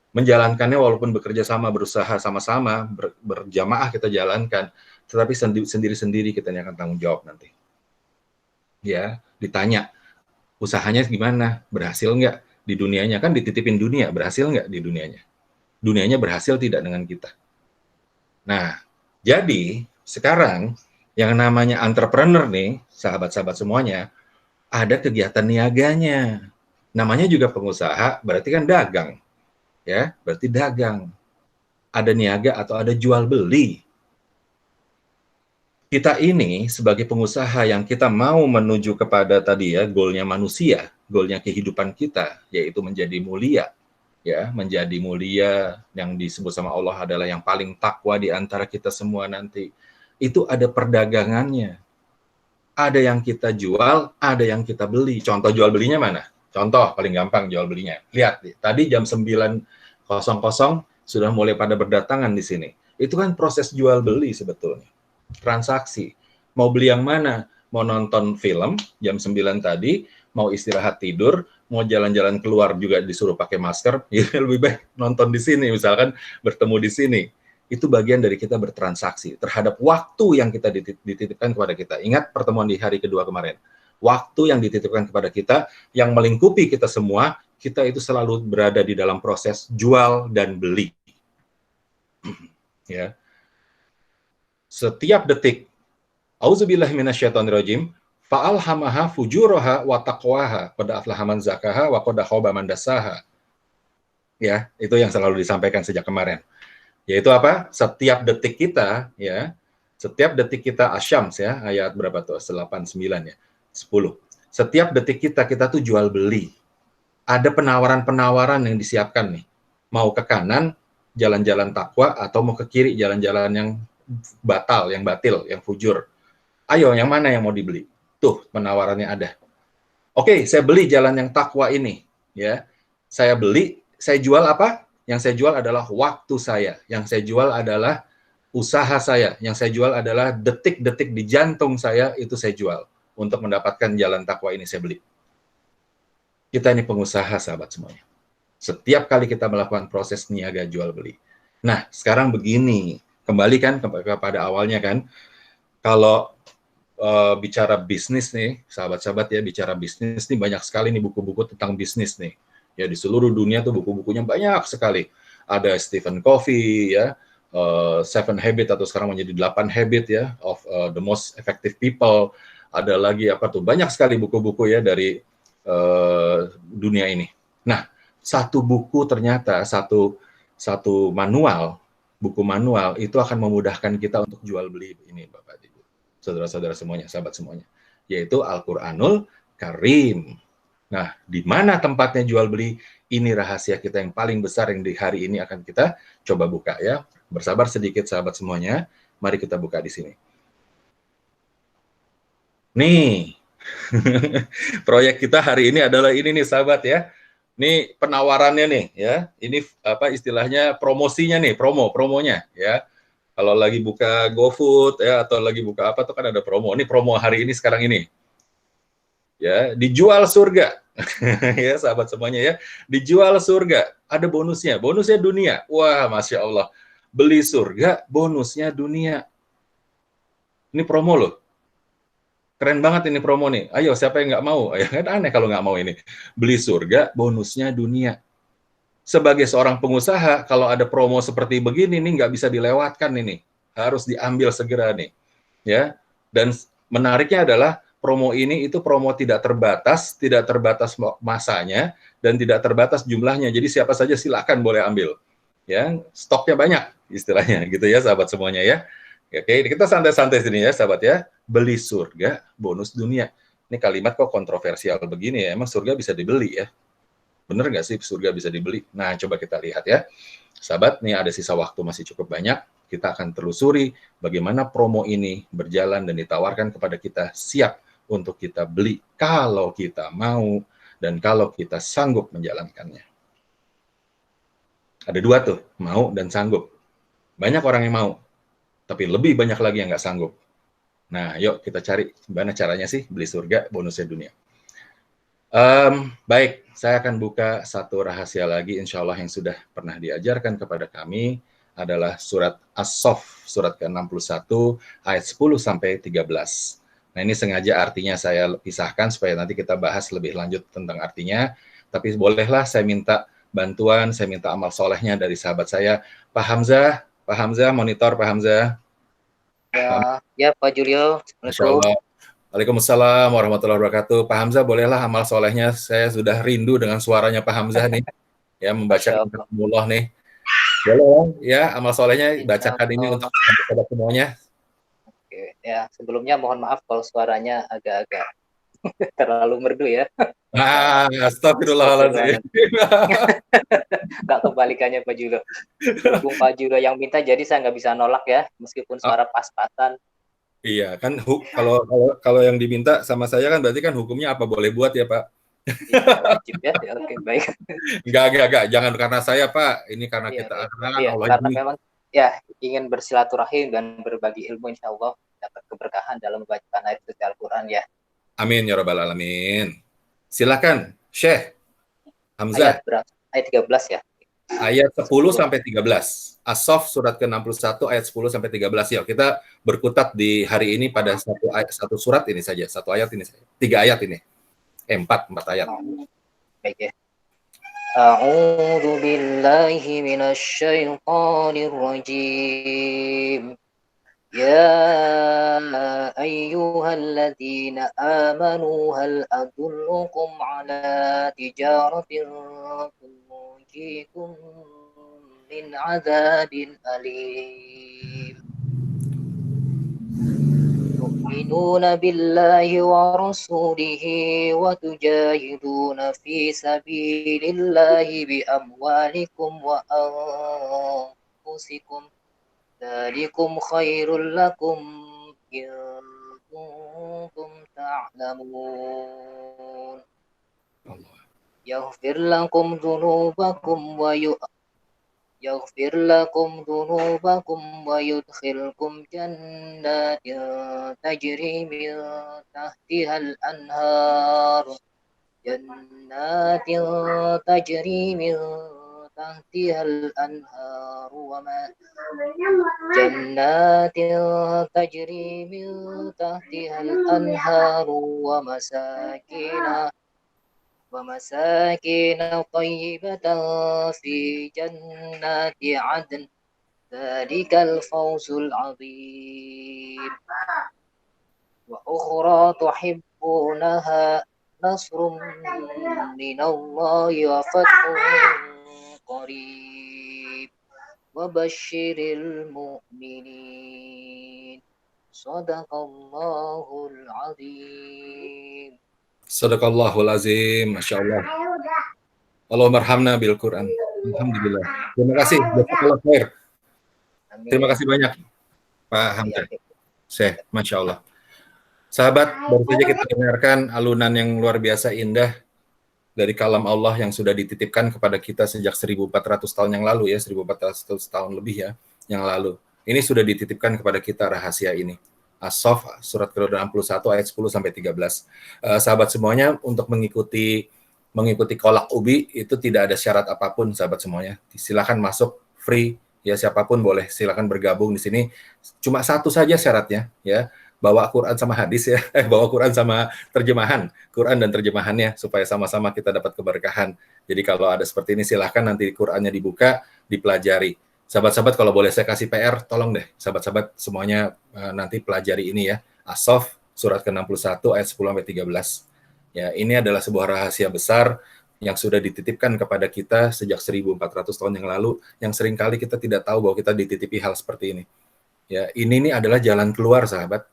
Menjalankannya walaupun bekerja sama, berusaha sama-sama, berjamaah kita jalankan, tetapi sendiri-sendiri kita yang akan tanggung jawab nanti. Ya, ditanya, usahanya gimana? Berhasil nggak di dunianya? Kan dititipin dunia, berhasil nggak di dunianya? Dunianya berhasil tidak dengan kita? Nah, jadi sekarang yang namanya entrepreneur nih, sahabat-sahabat semuanya, ada kegiatan niaganya. Namanya juga pengusaha, berarti kan dagang. Ya, berarti dagang. Ada niaga atau ada jual beli. Kita ini sebagai pengusaha yang kita mau menuju kepada tadi ya, goalnya manusia, goalnya kehidupan kita, yaitu menjadi mulia. Ya, menjadi mulia yang disebut sama Allah adalah yang paling takwa di antara kita semua nanti. Itu ada perdagangannya. Ada yang kita jual, ada yang kita beli. Contoh jual belinya mana? Contoh paling gampang jual belinya. Lihat, tadi jam 9.00 sudah mulai pada berdatangan di sini. Itu kan proses jual beli sebetulnya. Transaksi. Mau beli yang mana? Mau nonton film jam 9 tadi, mau istirahat tidur, mau jalan-jalan keluar juga disuruh pakai masker, ya lebih baik nonton di sini, misalkan bertemu di sini. Itu bagian dari kita bertransaksi terhadap waktu yang kita dititipkan kepada kita. Ingat pertemuan di hari kedua kemarin. Waktu yang dititipkan kepada kita, yang melingkupi kita semua, kita itu selalu berada di dalam proses jual dan beli. Ya. Setiap detik, auzubillahi minasyaitonirrajim, fa'alhamaha fujuraha wa taqwaha, qad aflaha man zakaha wa qad khaba man dassaha. Ya, itu yang selalu disampaikan sejak kemarin. Yaitu apa? Setiap detik kita, ya, setiap detik kita asyams ya, ayat berapa tuh? 89 ya. 10. Setiap detik kita tuh jual beli. Ada penawaran-penawaran yang disiapkan nih. Mau ke kanan, jalan-jalan takwa, atau mau ke kiri, jalan-jalan yang batal, yang batil, yang fujur. Ayo, yang mana yang mau dibeli? Tuh, penawarannya ada. Oke, saya beli jalan yang takwa ini. Ya, saya beli, saya jual apa? Yang saya jual adalah waktu saya. Yang saya jual adalah usaha saya. Yang saya jual adalah detik-detik di jantung saya, itu saya jual. Untuk mendapatkan jalan takwa ini saya beli. Kita ini pengusaha, sahabat semuanya. Setiap kali kita melakukan proses niaga jual beli. Nah, sekarang begini. Kembali kan kepada awalnya kan. Kalau bicara bisnis nih, sahabat-sahabat ya, bicara bisnis nih banyak sekali nih buku-buku tentang bisnis nih. Ya, di seluruh dunia tuh buku-bukunya banyak sekali. Ada Stephen Covey ya, 7 Habits atau sekarang menjadi 8 Habits ya of the most effective people. Ada lagi apa tuh, banyak sekali buku-buku ya dari dunia ini. Nah, satu buku ternyata satu manual, buku manual itu akan memudahkan kita untuk jual beli ini, Bapak Ibu, saudara-saudara semuanya, sahabat semuanya, yaitu Al-Qur'anul Karim. Nah, di mana tempatnya jual beli? Ini rahasia kita yang paling besar yang di hari ini akan kita coba buka ya. Bersabar sedikit sahabat semuanya. Mari kita buka di sini. Nih. Proyek kita hari ini adalah ini nih sahabat ya. Ini penawarannya nih ya. Ini apa istilahnya, promosinya nih, promonya ya. Kalau lagi buka GoFood ya atau lagi buka apa tuh kan ada promo. Ini promo hari ini sekarang ini. Ya, dijual surga. Ya, sahabat semuanya ya. Dijual surga. Ada bonusnya. Bonusnya dunia. Wah, Masya Allah. Beli surga, bonusnya dunia. Ini promo loh. Keren banget ini promo nih. Ayo, siapa yang nggak mau? Ya kan aneh kalau nggak mau ini. Beli surga, bonusnya dunia. Sebagai seorang pengusaha, kalau ada promo seperti begini nih nggak bisa dilewatkan ini. Harus diambil segera nih. Ya. Dan menariknya adalah promo ini itu promo tidak terbatas masanya, dan tidak terbatas jumlahnya. Jadi siapa saja silakan boleh ambil. Ya, stoknya banyak istilahnya gitu ya sahabat semuanya ya. Oke, kita santai-santai sini ya sahabat ya. Beli surga, bonus dunia. Ini kalimat kok kontroversial begini ya. Emang surga bisa dibeli ya? Bener nggak sih surga bisa dibeli? Nah, coba kita lihat ya. Sahabat, nih ada sisa waktu masih cukup banyak. Kita akan telusuri bagaimana promo ini berjalan dan ditawarkan kepada kita, siap untuk kita beli kalau kita mau dan kalau kita sanggup menjalankannya. Ada dua tuh, mau dan sanggup. Banyak orang yang mau, tapi lebih banyak lagi yang nggak sanggup. Nah, yuk kita cari gimana caranya sih beli surga, bonusnya dunia. Baik, saya akan buka satu rahasia lagi, insya Allah yang sudah pernah diajarkan kepada kami, adalah surat As-Saff, surat ke-61, ayat 10-13. Nah, ini sengaja artinya saya pisahkan, supaya nanti kita bahas lebih lanjut tentang artinya, tapi bolehlah saya minta bantuan, saya minta amal solehnya dari sahabat saya, Pak Hamzah, monitor Pak Hamzah. Ya, Pak Julio. Masya Allah. Waalaikumsalam warahmatullahi wabarakatuh. Pak Hamzah, bolehlah amal solehnya. Saya sudah rindu dengan suaranya Pak Hamzah nih, ya membaca Kalamullah nih. Boleh ya, amal solehnya bacakan ini untuk sahabat semuanya. Oke, ya sebelumnya mohon maaf kalau suaranya agak-agak terlalu merdu ya. Astagfirullahaladzim. Nggak kebalikannya Pak Julio. Berhubung Pak Julio yang minta, jadi saya nggak bisa nolak ya, meskipun suara pas-pasan. Iya kan, kalau yang diminta sama saya kan berarti kan hukumnya apa boleh buat ya Pak? Ya, wajib ya. Oke, baik. Enggak, jangan karena saya Pak, ini karena Iya, kita iya, karena memang ya ingin bersilaturahim dan berbagi ilmu, insya Allah dapat keberkahan dalam membacakan ayat suci Al-Quran ya. Amin ya rabbal alamin. Silakan Syekh Hamzah. Ayat 13 ya. Ayat 10-13. As-Saff surat ke-61 ayat 10-13. Yuk kita berkutat di hari ini pada satu surat ini saja, satu ayat ini saja. 3 ayat ini. 4 ayat. Baik ya. A'udzu billahi minasy syaithanir rajim. Ya ayyuhalladzina amanu hal adullukum ala tijaratin tunjikum min adzabin alim. Tu'minuna billahi wa rasulihi wa tujahiduna fi sabilillahi bi amwalikum wa anfusikum. Dzalikum khairul lakum in kuntum ta'lamun. Yaghfir lakum dhunubakum wa yudkhilkum jannatin tajri min tahtihal anhar. Jannatin tajri min tahtihal anhar wa masakin tayyibatan fi jannati adn. Dzalikal fawzul 'adzim. Wa ukhra tuhibbunaha nasrun minallahi wa fathun qarib. Wa basyiril mu'minin. Shadaqallahul 'adzim. Sadaqallahul azim, Masya Allah. Allahumma arhamna bil Quran. Alhamdulillah. Terima kasih. Jazakallah khair. Terima kasih banyak Pak Hamzah. Syekh, Masya Allah. Sahabat, baru saja kita dengarkan alunan yang luar biasa indah dari kalam Allah yang sudah dititipkan kepada kita sejak 1400 tahun yang lalu ya, 1400 tahun lebih ya yang lalu. Ini sudah dititipkan kepada kita rahasia ini. As-Saff surat ke-61 ayat 10-13. Sahabat semuanya, untuk mengikuti kolak ubi itu tidak ada syarat apapun sahabat semuanya. Silakan masuk free ya, siapapun boleh silakan bergabung di sini. Cuma satu saja syaratnya ya, bawa Quran sama hadis ya, bawa Quran sama terjemahan, Quran dan terjemahannya supaya sama-sama kita dapat keberkahan. Jadi kalau ada seperti ini silakan nanti Qurannya dibuka, dipelajari. Sahabat-sahabat kalau boleh saya kasih PR, tolong deh sahabat-sahabat semuanya nanti pelajari ini ya. As-Saff surat ke-61 ayat 10 sampai 13. Ya, ini adalah sebuah rahasia besar yang sudah dititipkan kepada kita sejak 1400 tahun yang lalu, yang seringkali kita tidak tahu bahwa kita dititipi hal seperti ini. Ya, ini adalah jalan keluar, sahabat.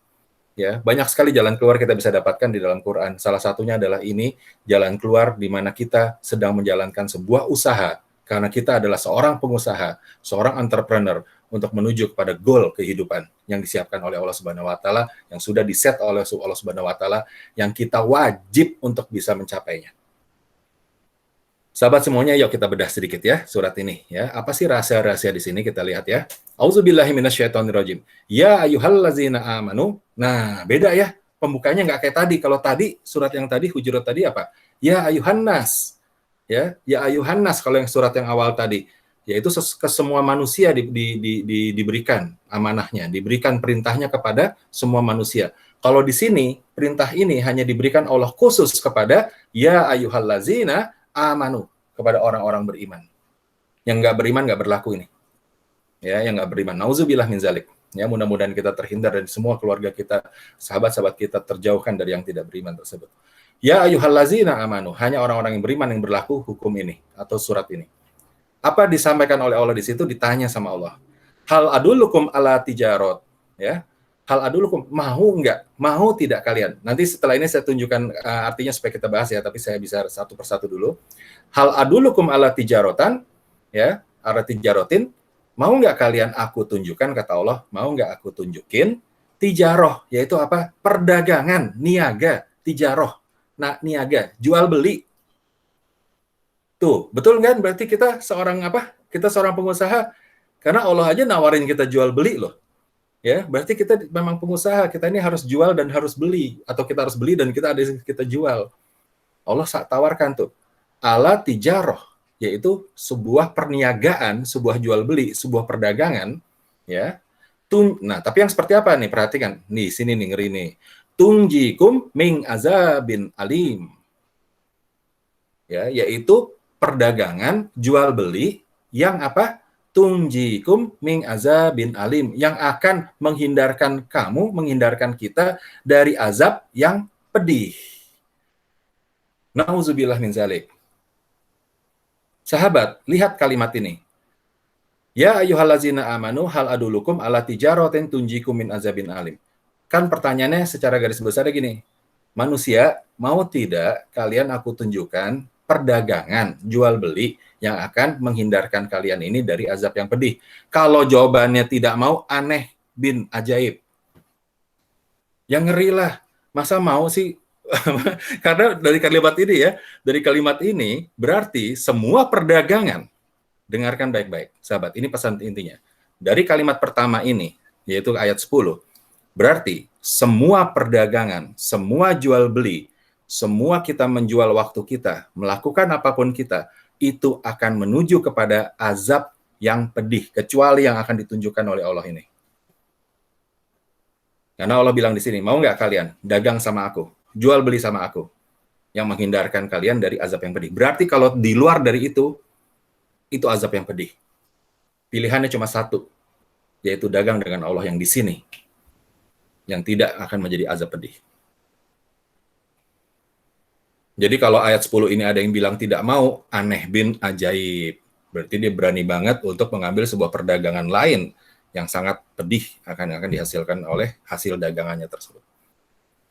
Ya, banyak sekali jalan keluar kita bisa dapatkan di dalam Quran. Salah satunya adalah ini, jalan keluar di mana kita sedang menjalankan sebuah usaha karena kita adalah seorang pengusaha, seorang entrepreneur untuk menuju kepada goal kehidupan yang disiapkan oleh Allah Subhanahu wa taala, yang sudah diset oleh Allah Subhanahu wa taala, yang kita wajib untuk bisa mencapainya. Sahabat semuanya, yuk kita bedah sedikit ya surat ini ya. Apa sih rahasia-rahasia di sini? Kita lihat ya. Auzubillahi minasyaitonirrajim. Ya ayyuhallazina amanu. Nah, beda ya. Pembukanya nggak kayak tadi. Kalau tadi surat yang tadi Hujurat tadi apa? Ya ayyuhannas. Ya ayyuhannas kalau yang surat yang awal tadi, yaitu ke semua manusia diberikan amanahnya, diberikan perintahnya kepada semua manusia. Kalau di sini perintah ini hanya diberikan Allah khusus kepada ya ayyuhallazina amanu, kepada orang-orang beriman. Yang nggak beriman nggak berlaku ini. Ya, yang nggak beriman. Nauzubillah min zalik. Ya, mudah-mudahan kita terhindar dan semua keluarga kita, sahabat-sahabat kita terjauhkan dari yang tidak beriman tersebut. Ya ayyuhallazina amanu, hanya orang-orang yang beriman yang berlaku hukum ini atau surat ini. Apa disampaikan oleh Allah di situ? Ditanya sama Allah. Hal adulukum ala tijarot, ya. Hal adulukum, mau enggak? Mau tidak kalian? Nanti setelah ini saya tunjukkan artinya supaya kita bahas ya, tapi saya bisa satu persatu dulu. Hal adulukum ala tijarotan, ya, ala tijarotin, mau enggak kalian aku tunjukkan, kata Allah, mau enggak aku tunjukin tijaroh, yaitu apa? Perdagangan, niaga, tijaroh. Nah, niaga, jual beli. Tuh, betul kan? Berarti kita seorang apa? Kita seorang pengusaha. Karena Allah aja nawarin kita jual beli loh. Ya, berarti kita memang pengusaha. Kita ini harus jual dan harus beli, atau kita harus beli dan kita jual. Allah tawarkan tuh ala tijaroh, yaitu sebuah perniagaan, sebuah jual beli, sebuah perdagangan, ya. Nah, tapi yang seperti apa nih? Perhatikan. Nih, sini nih ngeri nih. Tunjikum min azabin alim. Ya, yaitu perdagangan jual beli yang apa? Tunjikum min azabin alim, yang akan menghindarkan kamu, menghindarkan kita dari azab yang pedih. Nauzubillah min zalik. Sahabat, lihat kalimat ini. Ya ayyuhallazina amanu hal adulukum ala tijaratin tunjikum min azabin alim. Kan pertanyaannya secara garis besar gini, manusia, mau tidak kalian aku tunjukkan perdagangan, jual beli yang akan menghindarkan kalian ini dari azab yang pedih? Kalau jawabannya tidak mau, aneh bin ajaib. Yang ngeri lah, masa mau sih? Karena dari kalimat ini ya, dari kalimat ini berarti semua perdagangan, dengarkan baik-baik, sahabat, ini pesan intinya. Dari kalimat pertama ini, yaitu ayat 10, berarti semua perdagangan, semua jual beli, semua kita menjual waktu kita, melakukan apapun kita, itu akan menuju kepada azab yang pedih, kecuali yang akan ditunjukkan oleh Allah ini. Karena Allah bilang di sini, mau nggak kalian dagang sama aku, jual beli sama aku, yang menghindarkan kalian dari azab yang pedih. Berarti kalau di luar dari itu azab yang pedih. Pilihannya cuma satu, yaitu dagang dengan Allah yang di sini, yang tidak akan menjadi azab pedih. Jadi kalau ayat 10 ini ada yang bilang tidak mau, aneh bin ajaib. Berarti dia berani banget untuk mengambil sebuah perdagangan lain yang sangat pedih akan dihasilkan oleh hasil dagangannya tersebut.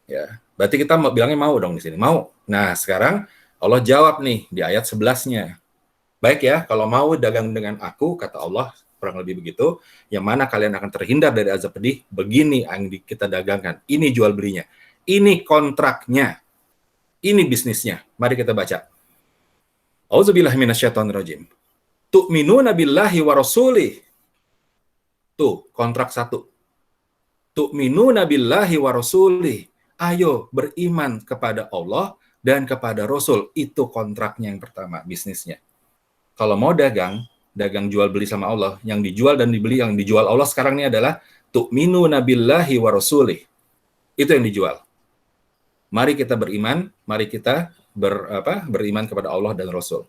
Ya, berarti kita bilangnya mau dong di sini, mau. Nah, sekarang Allah jawab nih di ayat 11-nya. Baik ya, kalau mau dagang dengan aku, kata Allah, kurang lebih begitu, yang mana kalian akan terhindar dari azab pedih, begini yang kita dagangkan. Ini jual belinya. Ini kontraknya. Ini bisnisnya. Mari kita baca. Auzubillahi minasyaitonirrajim. Tu'minuna billahi wa rasulih. Tuh, kontrak 1. Tu'minuna billahi wa rasulih. Ayo beriman kepada Allah dan kepada Rasul. Itu kontraknya yang pertama, bisnisnya. Kalau mau dagang jual beli sama Allah, yang dijual dan dibeli, yang dijual Allah sekarang ini adalah tu'minuna billahi wa rasulih. Itu yang dijual. Mari kita beriman, mari kita beriman kepada Allah dan Rasul.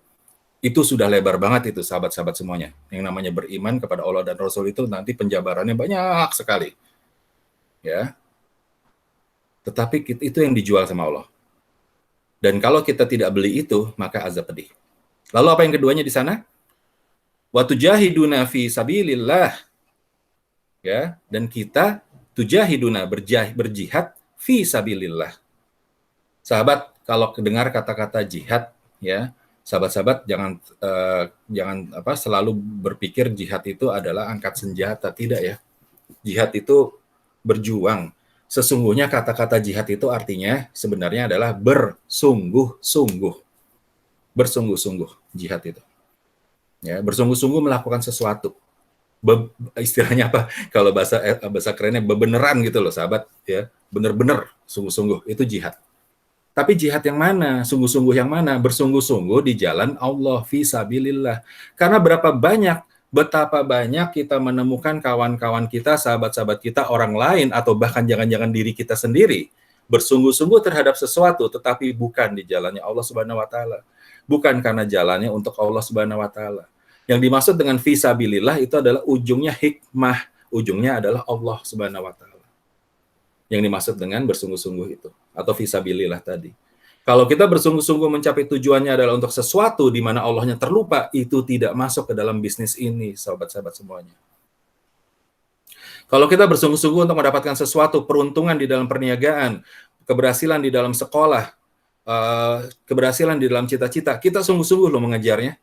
Itu sudah lebar banget itu, sahabat-sahabat semuanya. Yang namanya beriman kepada Allah dan Rasul itu nanti penjabarannya banyak sekali. Ya. Tetapi itu yang dijual sama Allah. Dan kalau kita tidak beli itu, maka azab pedih. Lalu apa yang keduanya di sana? Wa tujahiduna fi sabilillah. Ya, dan kita tujahiduna berjihad fi sabilillah. Sahabat, kalau dengar kata-kata jihad, ya, sahabat-sahabat jangan selalu berpikir jihad itu adalah angkat senjata, tidak ya. Jihad itu berjuang. Sesungguhnya kata-kata jihad itu artinya sebenarnya adalah bersungguh-sungguh. Bersungguh-sungguh jihad itu. Ya, bersungguh-sungguh melakukan sesuatu. Istilahnya apa? Kalau bahasa kerennya bebeneran gitu loh, sahabat, ya. Bener-bener sungguh-sungguh itu jihad. Tapi jihad yang mana? Sungguh-sungguh yang mana? Bersungguh-sungguh di jalan Allah, fi sabilillah. Karena betapa banyak kita menemukan kawan-kawan kita, sahabat-sahabat kita, orang lain, atau bahkan jangan-jangan diri kita sendiri, bersungguh-sungguh terhadap sesuatu, tetapi bukan di jalannya Allah Subhanahu wa Ta'ala. Bukan karena jalannya untuk Allah Subhanahu wa Ta'ala. Yang dimaksud dengan fi sabilillah itu adalah ujungnya hikmah, ujungnya adalah Allah Subhanahu wa Ta'ala. Yang dimaksud dengan bersungguh-sungguh itu, atau fi sabilillah tadi. Kalau kita bersungguh-sungguh mencapai tujuannya adalah untuk sesuatu di mana Allahnya terlupa, itu tidak masuk ke dalam bisnis ini, sahabat-sahabat semuanya. Kalau kita bersungguh-sungguh untuk mendapatkan sesuatu, peruntungan di dalam perniagaan, keberhasilan di dalam sekolah, keberhasilan di dalam cita-cita, kita sungguh-sungguh loh mengejarnya,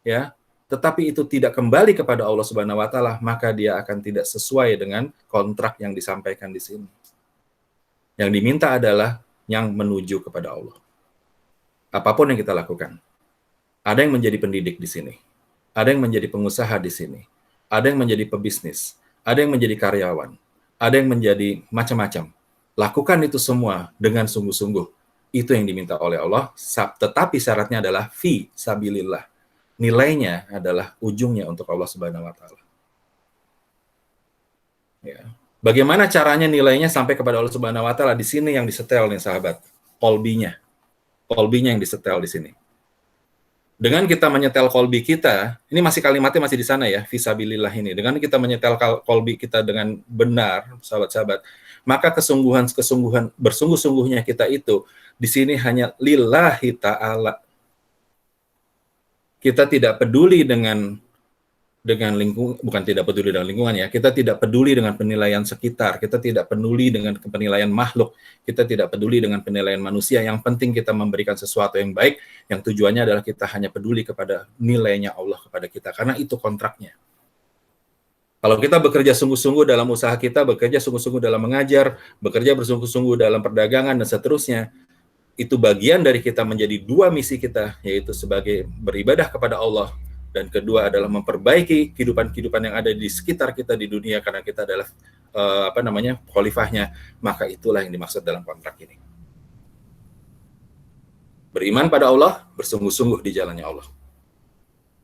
ya. Tetapi itu tidak kembali kepada Allah Subhanahu wa Ta'ala, maka dia akan tidak sesuai dengan kontrak yang disampaikan di sini. Yang diminta adalah yang menuju kepada Allah. Apapun yang kita lakukan. Ada yang menjadi pendidik di sini. Ada yang menjadi pengusaha di sini. Ada yang menjadi pebisnis. Ada yang menjadi karyawan. Ada yang menjadi macam-macam. Lakukan itu semua dengan sungguh-sungguh. Itu yang diminta oleh Allah. Tetapi syaratnya adalah fi sabilillah. Nilainya adalah ujungnya untuk Allah Subhanahu wa Ta'ala. Ya. Bagaimana caranya nilainya sampai kepada Allah Subhanahu wa Ta'ala? Di sini yang disetel nih sahabat. Kolbinya yang disetel di sini. Dengan kita menyetel kolbi kita, ini masih kalimatnya masih di sana ya, fisabilillah ini. Dengan kita menyetel kolbi kita dengan benar, sahabat-sahabat, maka bersungguh-sungguhnya kita itu di sini hanya lillahi ta'ala. Kita tidak peduli dengan lingkungan, bukan tidak peduli dengan lingkungan ya, kita tidak peduli dengan penilaian sekitar, kita tidak peduli dengan penilaian makhluk, kita tidak peduli dengan penilaian manusia. Yang penting kita memberikan sesuatu yang baik, yang tujuannya adalah kita hanya peduli kepada nilainya Allah kepada kita, karena itu kontraknya. Kalau kita bekerja sungguh-sungguh dalam usaha kita, bekerja sungguh-sungguh dalam mengajar, bekerja bersungguh-sungguh dalam perdagangan dan seterusnya, itu bagian dari kita menjadi dua misi kita, yaitu sebagai beribadah kepada Allah, dan kedua adalah memperbaiki kehidupan-kehidupan yang ada di sekitar kita di dunia, karena kita adalah khalifahnya. Maka itulah yang dimaksud dalam kontrak ini. Beriman pada Allah, bersungguh-sungguh di jalannya Allah.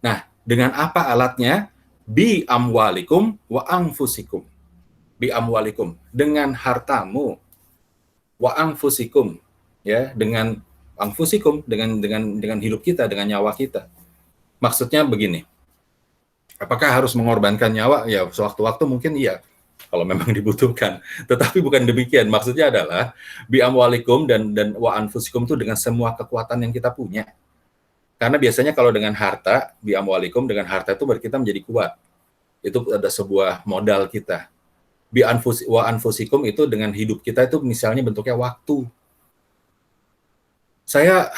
Nah, dengan apa alatnya? Bi amwalikum wa anfusikum. Bi amwalikum, dengan hartamu. Wa anfusikum, ya, dengan anfusikum, dengan hidup kita, dengan nyawa kita. Maksudnya begini, apakah harus mengorbankan nyawa? Ya, sewaktu-waktu mungkin iya, kalau memang dibutuhkan. Tetapi bukan demikian. Maksudnya adalah bi amwalikum dan wa anfusikum itu dengan semua kekuatan yang kita punya. Karena biasanya kalau dengan harta, bi amwalikum, dengan harta itu kita menjadi kuat. Itu ada sebuah modal kita. Wa anfusikum itu dengan hidup kita itu misalnya bentuknya waktu. Saya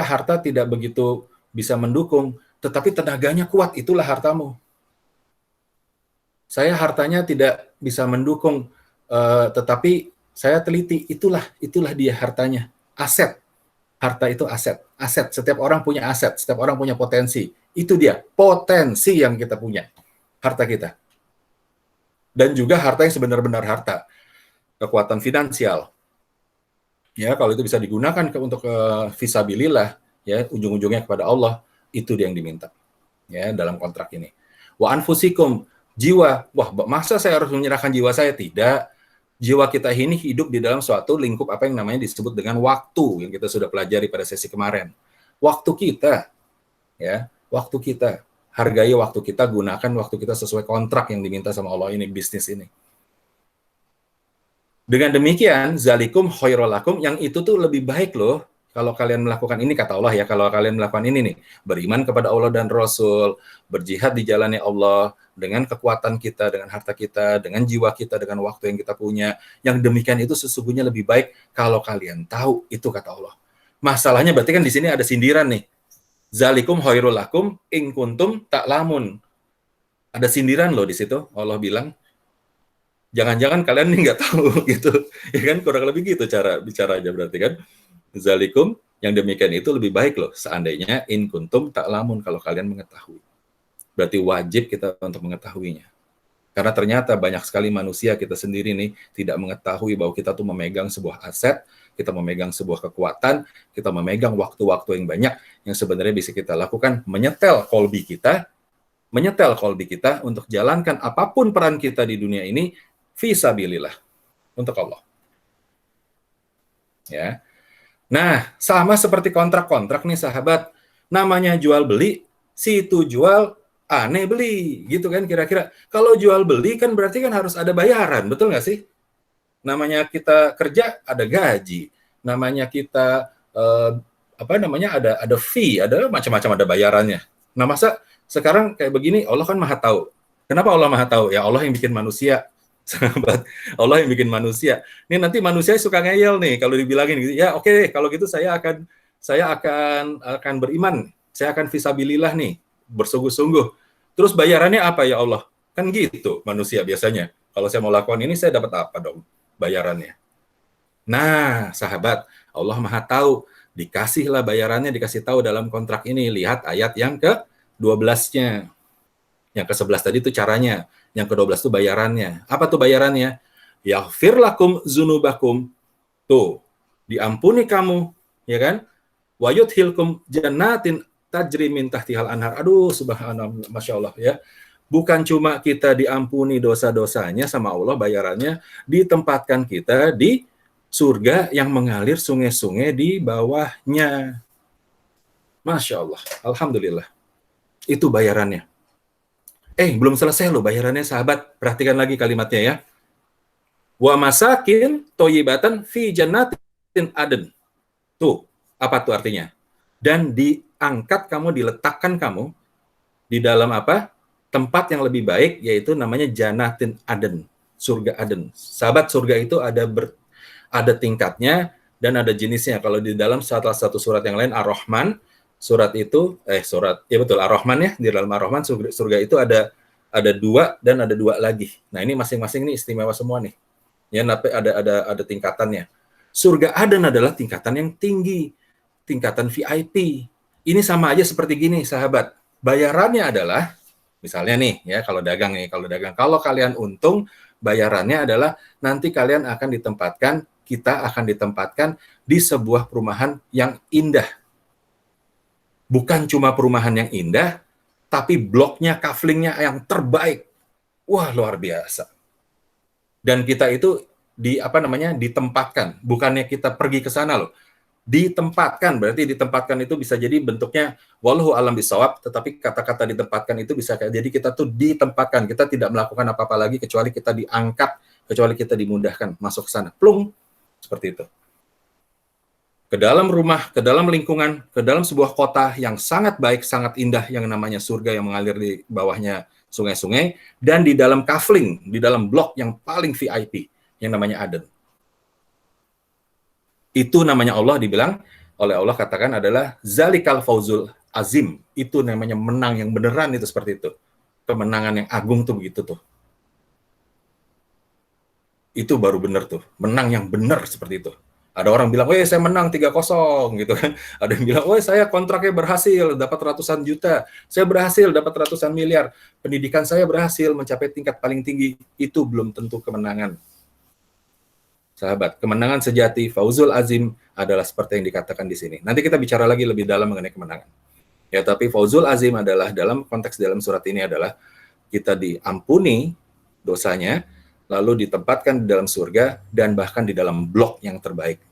harta tidak begitu bisa mendukung, tetapi tenaganya kuat, itulah hartamu. Saya hartanya tidak bisa mendukung, tetapi saya teliti, itulah dia hartanya. Aset. Harta itu aset. Aset. Setiap orang punya aset, setiap orang punya potensi. Itu dia, potensi yang kita punya. Harta kita. Dan juga harta yang sebenar-benar harta. Kekuatan finansial. Ya, kalau itu bisa digunakan untuk fisabilillah, ya, ujung-ujungnya kepada Allah, itu dia yang diminta. Ya, dalam kontrak ini. Wa anfusikum, jiwa. Wah, masa saya harus menyerahkan jiwa saya? Tidak. Jiwa kita ini hidup di dalam suatu lingkup apa yang namanya disebut dengan waktu, yang kita sudah pelajari pada sesi kemarin. Waktu kita, ya, waktu kita. Hargai waktu kita, gunakan waktu kita sesuai kontrak yang diminta sama Allah ini, bisnis ini. Dengan demikian, zalikum khairul lakum, yang itu tuh lebih baik loh kalau kalian melakukan ini, kata Allah ya, kalau kalian melakukan ini nih, beriman kepada Allah dan Rasul, berjihad di jalannya Allah, dengan kekuatan kita, dengan harta kita, dengan jiwa kita, dengan waktu yang kita punya, yang demikian itu sesungguhnya lebih baik kalau kalian tahu, itu kata Allah. Masalahnya berarti kan di sini ada sindiran nih. Zalikum khairul lakum in kuntum ta'lamun. Ada sindiran loh di situ, Allah bilang. Jangan-jangan kalian nih nggak tahu gitu. Ya kan, kurang lebih gitu cara bicaranya berarti kan. Zalikum, yang demikian itu lebih baik loh, seandainya in kuntum ta'lamun, kalau kalian mengetahui. Berarti wajib kita untuk mengetahuinya. Karena ternyata banyak sekali manusia kita sendiri nih tidak mengetahui bahwa kita tuh memegang sebuah aset, kita memegang sebuah kekuatan, kita memegang waktu-waktu yang banyak yang sebenarnya bisa kita lakukan, menyetel kolbi kita untuk jalankan apapun peran kita di dunia ini fisabilillah, untuk Allah. Ya. Nah, sama seperti kontrak-kontrak nih sahabat, namanya jual beli, si itu jual, aneh beli, gitu kan kira-kira. Kalau jual beli kan berarti kan harus ada bayaran, betul nggak sih? Namanya kita kerja ada gaji, namanya kita ada fee, ada macam-macam, ada bayarannya. Nah, masa sekarang kayak begini, Allah kan Maha Tahu. Kenapa Allah Maha Tahu? Ya Allah yang bikin manusia. Sahabat, Allah yang bikin manusia. Ini nanti manusia suka ngeyel nih kalau dibilangin gitu. Ya oke, kalau gitu saya akan beriman. Saya akan fisabilillah nih, bersungguh-sungguh. Terus bayarannya apa ya Allah? Kan gitu manusia biasanya. Kalau saya mau lakukan ini, saya dapat apa dong bayarannya? Nah, sahabat, Allah Maha Tahu. Dikasihlah bayarannya, dikasih tahu dalam kontrak ini. Lihat ayat yang ke-12-nya. Yang ke-11 tadi itu caranya. Yang ke-12 itu bayarannya. Apa tuh bayarannya? Yaghfir lakum zunubakum. Tuh, diampuni kamu, ya kan? Wa yudkhilkum jannatin tajri min tahtihal anhar. Aduh, subhanallah, Masya Allah ya. Bukan cuma kita diampuni dosa-dosanya sama Allah, bayarannya ditempatkan kita di surga yang mengalir sungai-sungai di bawahnya. Masya Allah, alhamdulillah. Itu bayarannya. Belum selesai loh bayarannya sahabat. Perhatikan lagi kalimatnya ya. Wa masakin toyibatan fi jannatin aden. Tuh, apa tuh artinya? Dan diangkat kamu, diletakkan kamu di dalam apa? Tempat yang lebih baik, yaitu namanya jannatin aden. Surga Aden. Sahabat, surga itu ada tingkatnya dan ada jenisnya. Kalau di dalam salah satu surat yang lain, Ar-Rahman, ya betul, Ar-Rahman ya, di dalam Ar-Rahman surga itu ada 2 dan ada 2 lagi. Nah, ini masing-masing nih istimewa semua nih. Ya, ada tingkatannya. Surga Aden adalah tingkatan yang tinggi, tingkatan VIP. Ini sama aja seperti gini, sahabat. Bayarannya adalah misalnya nih, ya, kalau dagang, kalau kalian untung, bayarannya adalah nanti kalian akan kita akan ditempatkan di sebuah perumahan yang indah. Bukan cuma perumahan yang indah, tapi bloknya, kaflingnya yang terbaik. Wah, luar biasa. Dan kita itu ditempatkan. Bukannya kita pergi ke sana loh. Ditempatkan, berarti ditempatkan itu bisa jadi bentuknya wallahu alam bisawab, tetapi kata-kata ditempatkan itu bisa jadi kita tuh ditempatkan. Kita tidak melakukan apa-apa lagi kecuali kita diangkat, kecuali kita dimudahkan masuk ke sana. Plung, seperti itu. Ke dalam rumah, ke dalam lingkungan, ke dalam sebuah kota yang sangat baik, sangat indah, yang namanya surga yang mengalir di bawahnya sungai-sungai, dan di dalam kafling, di dalam blok yang paling VIP, yang namanya Aden. Itu namanya Allah dibilang, oleh Allah katakan adalah zalikal fauzul azim. Itu namanya menang yang beneran, itu seperti itu. Kemenangan yang agung tuh begitu tuh. Itu baru bener tuh, menang yang bener seperti itu. Ada orang bilang, saya menang 3-0 gitu kan. Ada yang bilang, saya kontraknya berhasil, dapat ratusan juta. Saya berhasil, dapat ratusan miliar. Pendidikan saya berhasil mencapai tingkat paling tinggi. Itu belum tentu kemenangan. Sahabat, kemenangan sejati, fauzul azim adalah seperti yang dikatakan di sini. Nanti kita bicara lagi lebih dalam mengenai kemenangan. Ya, tapi fauzul azim adalah dalam konteks dalam surat ini adalah kita diampuni dosanya, lalu ditempatkan di dalam surga, dan bahkan di dalam blok yang terbaik,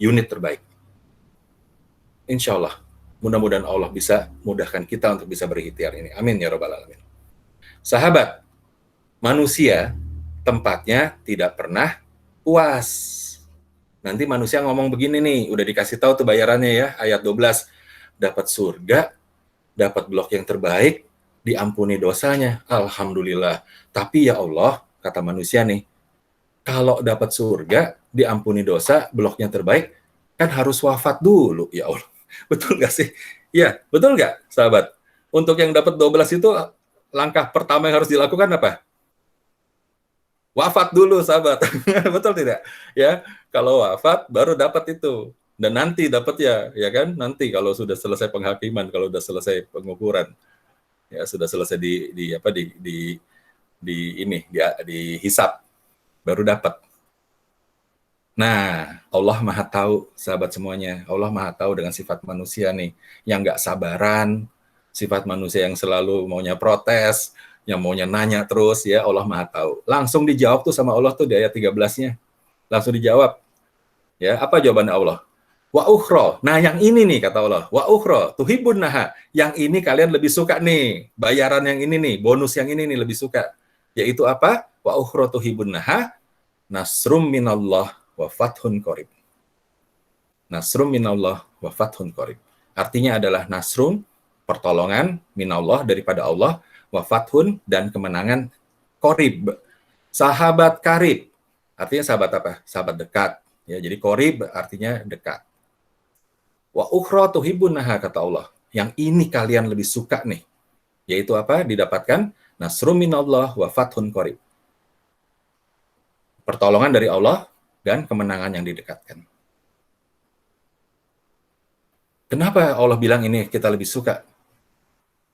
unit terbaik. Insya Allah, mudah-mudahan Allah bisa mudahkan kita untuk bisa berikhtiar ini. Amin ya Rabbal Alamin. Sahabat, manusia tempatnya tidak pernah puas. Nanti manusia ngomong begini nih, udah dikasih tahu tuh bayarannya ya, ayat 12. Dapat surga, dapat blok yang terbaik, diampuni dosanya. Alhamdulillah. Tapi ya Allah, kata manusia nih, kalau dapat surga, diampuni dosa, bloknya terbaik, kan harus wafat dulu. Ya Allah, betul nggak sih? Ya, betul nggak, sahabat? Untuk yang dapat 12 itu, langkah pertama yang harus dilakukan apa? Wafat dulu, sahabat. Betul tidak? Ya, kalau wafat baru dapat itu. Dan nanti dapat ya kan? Nanti kalau sudah selesai penghakiman, kalau sudah selesai pengukuran, ya sudah selesai dihisap, baru dapat. Nah, Allah Maha Tahu, sahabat semuanya. Allah Maha Tahu dengan sifat manusia nih, yang nggak sabaran, sifat manusia yang selalu maunya protes, yang maunya nanya terus, ya Allah Maha Tahu. Langsung dijawab tuh sama Allah tuh di ayat 13-nya. Langsung dijawab. Ya, apa jawaban Allah? Wa ukhra. Nah, yang ini nih kata Allah. Wa ukhra tuhibbunnaha. Yang ini kalian lebih suka nih. Bayaran yang ini nih, bonus yang ini nih lebih suka. Yaitu apa? Wa ukhra tuhibbunnaha nasrum minallah wa fathun qarib. Nasrum minallah wa fathun qarib. Artinya adalah nasrum, pertolongan minallah daripada Allah, wa fathun dan kemenangan qarib. Sahabat karib. Artinya sahabat apa? Sahabat dekat. Ya, jadi qarib artinya dekat. Wa ukhra tuhibbunnaha kata Allah. Yang ini kalian lebih suka nih. Yaitu apa? Didapatkan nasrum minallah wa fathun qarib. Pertolongan dari Allah dan kemenangan yang didekatkan. Kenapa Allah bilang ini kita lebih suka?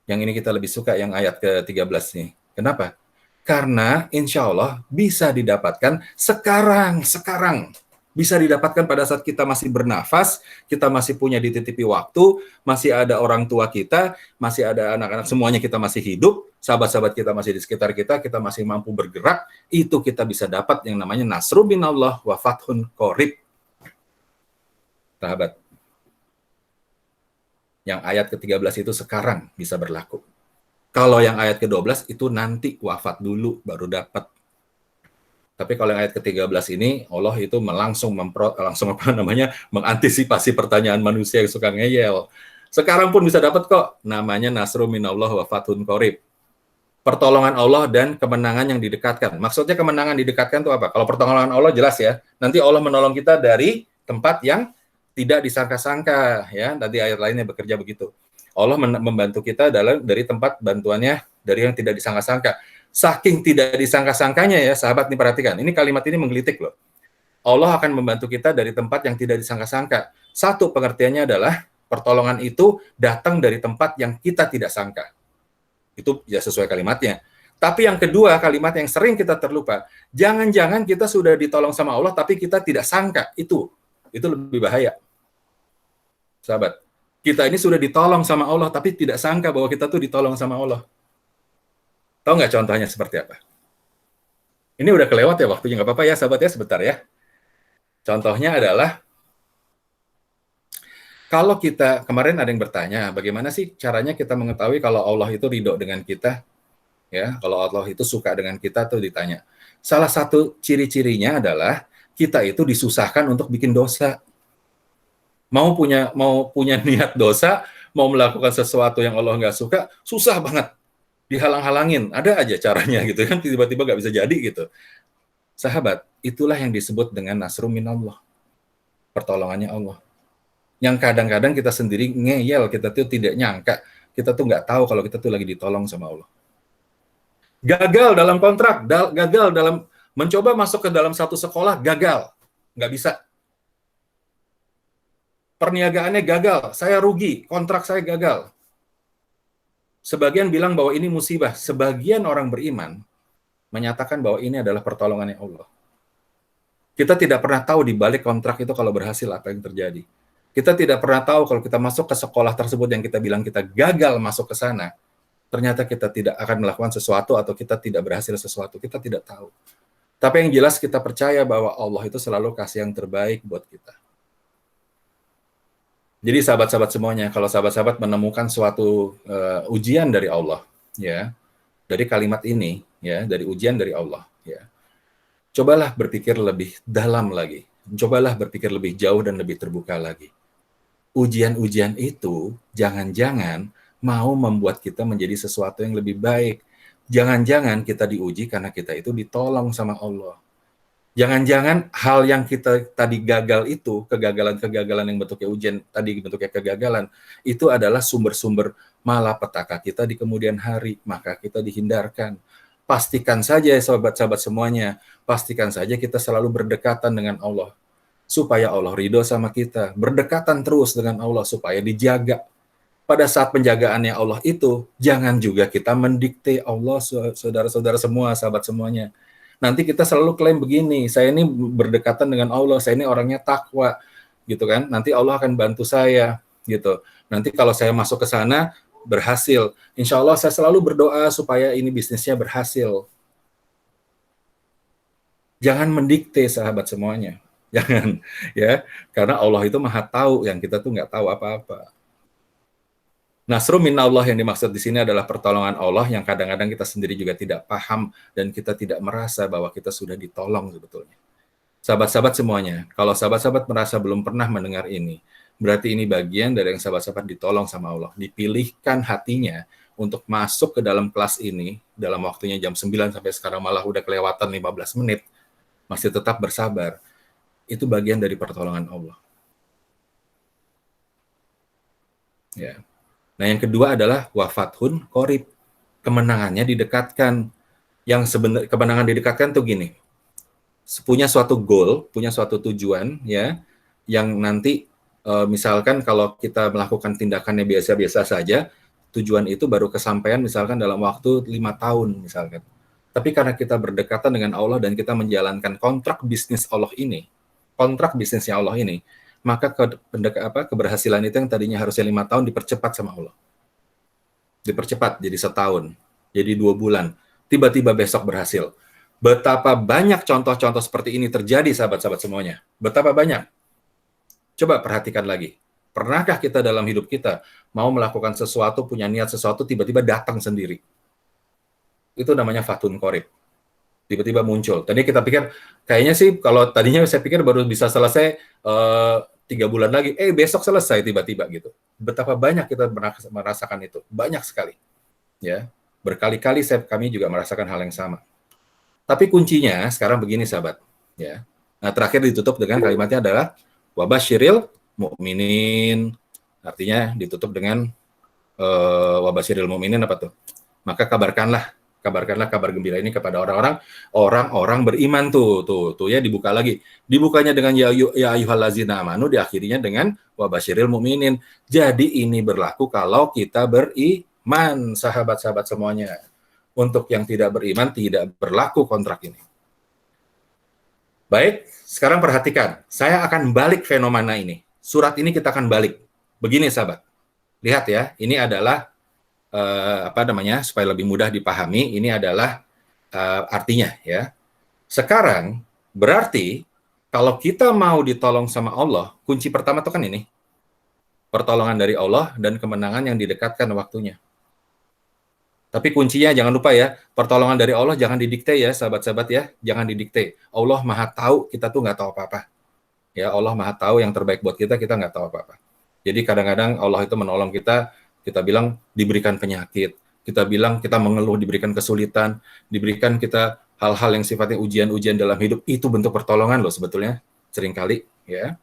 Yang ini kita lebih suka yang ayat ke-13 nih. Kenapa? Karena insya Allah bisa didapatkan sekarang. Bisa didapatkan pada saat kita masih bernafas, kita masih punya dititipi waktu, masih ada orang tua kita, masih ada anak-anak, semuanya kita masih hidup, sahabat-sahabat kita masih di sekitar kita, kita masih mampu bergerak, itu kita bisa dapat yang namanya nasru minallah wa fathun qarib. Sahabat. Yang ayat ke-13 itu sekarang bisa berlaku. Kalau yang ayat ke-12 itu nanti wafat dulu baru dapat. Tapi kalau yang ayat ke-13 ini Allah itu mengantisipasi pertanyaan manusia yang suka ngeyel. Sekarang pun bisa dapat kok. Namanya nasru minallah wa fathun qarib. Pertolongan Allah dan kemenangan yang didekatkan. Maksudnya kemenangan didekatkan itu apa? Kalau pertolongan Allah jelas ya. Nanti Allah menolong kita dari tempat yang tidak disangka-sangka ya. Tadi ayat lainnya bekerja begitu. Allah membantu kita dari tempat bantuannya dari yang tidak disangka-sangka. Saking tidak disangka-sangkanya ya, sahabat nih perhatikan. Ini kalimat ini menggelitik loh. Allah akan membantu kita dari tempat yang tidak disangka-sangka. Satu pengertiannya adalah pertolongan itu datang dari tempat yang kita tidak sangka. Itu ya sesuai kalimatnya. Tapi yang kedua, kalimat yang sering kita terlupa. Jangan-jangan kita sudah ditolong sama Allah tapi kita tidak sangka. Itu lebih bahaya. Sahabat, kita ini sudah ditolong sama Allah, tapi tidak sangka bahwa kita tuh ditolong sama Allah. Tahu nggak contohnya seperti apa? Ini udah kelewat ya waktunya, nggak apa-apa ya sahabat ya, sebentar ya. Contohnya adalah, kalau kita, kemarin ada yang bertanya, bagaimana sih caranya kita mengetahui kalau Allah itu ridho dengan kita? Ya, kalau Allah itu suka dengan kita tuh ditanya. Salah satu ciri-cirinya adalah, kita itu disusahkan untuk bikin dosa. Mau punya niat dosa, mau melakukan sesuatu yang Allah nggak suka, susah banget. Dihalang-halangin, ada aja caranya gitu kan, tiba-tiba nggak bisa jadi gitu. Sahabat, itulah yang disebut dengan nasru minallah. Pertolongannya Allah. Yang kadang-kadang kita sendiri ngeyel, kita tuh tidak nyangka, kita tuh nggak tahu kalau kita tuh lagi ditolong sama Allah. Gagal dalam kontrak, gagal dalam mencoba masuk ke dalam satu sekolah, gagal. Nggak bisa. Perniagaannya gagal, saya rugi, kontrak saya gagal. Sebagian bilang bahwa ini musibah, sebagian orang beriman menyatakan bahwa ini adalah pertolongannya Allah. Kita tidak pernah tahu di balik kontrak itu kalau berhasil apa yang terjadi. Kita tidak pernah tahu kalau kita masuk ke sekolah tersebut yang kita bilang kita gagal masuk ke sana, ternyata kita tidak akan melakukan sesuatu atau kita tidak berhasil sesuatu, kita tidak tahu. Tapi yang jelas kita percaya bahwa Allah itu selalu kasih yang terbaik buat kita. Jadi sahabat-sahabat semuanya, kalau sahabat-sahabat menemukan suatu ujian dari Allah, ya, dari kalimat ini, ya, dari ujian dari Allah, ya, cobalah berpikir lebih dalam lagi. Cobalah berpikir lebih jauh dan lebih terbuka lagi. Ujian-ujian itu jangan-jangan mau membuat kita menjadi sesuatu yang lebih baik. Jangan-jangan kita diuji karena kita itu ditolong sama Allah. Jangan-jangan hal yang kita tadi gagal itu, kegagalan-kegagalan yang bentuknya ujian, tadi bentuknya kegagalan, itu adalah sumber-sumber malapetaka kita di kemudian hari, maka kita dihindarkan. Pastikan saja sahabat-sahabat semuanya, pastikan saja kita selalu berdekatan dengan Allah, supaya Allah ridho sama kita, berdekatan terus dengan Allah, supaya dijaga. Pada saat penjagaannya Allah itu, jangan juga kita mendikte Allah, saudara-saudara semua, sahabat semuanya. Nanti kita selalu klaim begini, saya ini berdekatan dengan Allah, saya ini orangnya takwa, gitu kan. Nanti Allah akan bantu saya, gitu. Nanti kalau saya masuk ke sana, berhasil. Insya Allah saya selalu berdoa supaya ini bisnisnya berhasil. Jangan mendikte, sahabat semuanya. Jangan, ya. Karena Allah itu maha tahu, yang kita tuh nggak tahu apa-apa. Nasrun minallah yang dimaksud di sini adalah pertolongan Allah yang kadang-kadang kita sendiri juga tidak paham dan kita tidak merasa bahwa kita sudah ditolong sebetulnya. Sahabat-sahabat semuanya, kalau sahabat-sahabat merasa belum pernah mendengar ini, berarti ini bagian dari yang sahabat-sahabat ditolong sama Allah. Dipilihkan hatinya untuk masuk ke dalam kelas ini, dalam waktunya jam 9 sampai sekarang malah udah kelewatan 15 menit, masih tetap bersabar. Itu bagian dari pertolongan Allah. Ya. Nah, yang kedua adalah wafathun qorib. Kemenangannya didekatkan. Yang sebenarnya kemenangan didekatkan tuh gini. Punya suatu goal, punya suatu tujuan ya, yang nanti misalkan kalau kita melakukan tindakannya biasa-biasa saja, tujuan itu baru kesampaian misalkan dalam waktu 5 tahun misalkan. Tapi karena kita berdekatan dengan Allah dan kita menjalankan kontrak bisnis Allah ini, kontrak bisnisnya Allah ini, maka keberhasilan itu yang tadinya harusnya 5 tahun dipercepat sama Allah. Dipercepat jadi 1 tahun, jadi 2 bulan. Tiba-tiba besok berhasil. Betapa banyak contoh-contoh seperti ini terjadi, sahabat-sahabat semuanya. Betapa banyak. Coba perhatikan lagi. Pernahkah kita dalam hidup kita mau melakukan sesuatu, punya niat sesuatu, tiba-tiba datang sendiri? Itu namanya fathun qorib. Tiba-tiba muncul. Tadi kita pikir, kayaknya sih kalau tadinya saya pikir baru bisa selesai 3 bulan lagi, besok selesai tiba-tiba gitu. Betapa banyak kita merasakan itu, banyak sekali. Ya, berkali-kali kami juga merasakan hal yang sama. Tapi kuncinya sekarang begini, sahabat. Ya, nah terakhir ditutup dengan kalimatnya adalah wabasyiril mu'minin. Artinya ditutup dengan wabasyiril mu'minin apa tuh? Maka kabarkanlah kabar gembira ini kepada orang-orang beriman tuh ya, dibuka lagi. Dibukanya dengan ya ayyuhallazina amanu, diakhirinya dengan wabasyiril mu'minin. Jadi ini berlaku kalau kita beriman, sahabat-sahabat semuanya. Untuk yang tidak beriman tidak berlaku kontrak ini. Baik, sekarang perhatikan. Saya akan balik fenomena ini. Surat ini kita akan balik. Begini, sahabat. Lihat ya, ini adalah supaya lebih mudah dipahami, ini adalah artinya ya. Sekarang berarti kalau kita mau ditolong sama Allah, kunci pertama itu kan ini. Pertolongan dari Allah dan kemenangan yang didekatkan waktunya. Tapi kuncinya jangan lupa ya, pertolongan dari Allah jangan didikte ya, sahabat-sahabat ya, jangan didikte. Allah Maha tahu, kita tuh nggak tahu apa-apa. Ya, Allah Maha tahu yang terbaik buat kita nggak tahu apa-apa. Jadi kadang-kadang Allah itu menolong kita bilang diberikan penyakit, kita bilang kita mengeluh diberikan kesulitan, diberikan kita hal-hal yang sifatnya ujian-ujian dalam hidup, itu bentuk pertolongan loh sebetulnya, seringkali ya.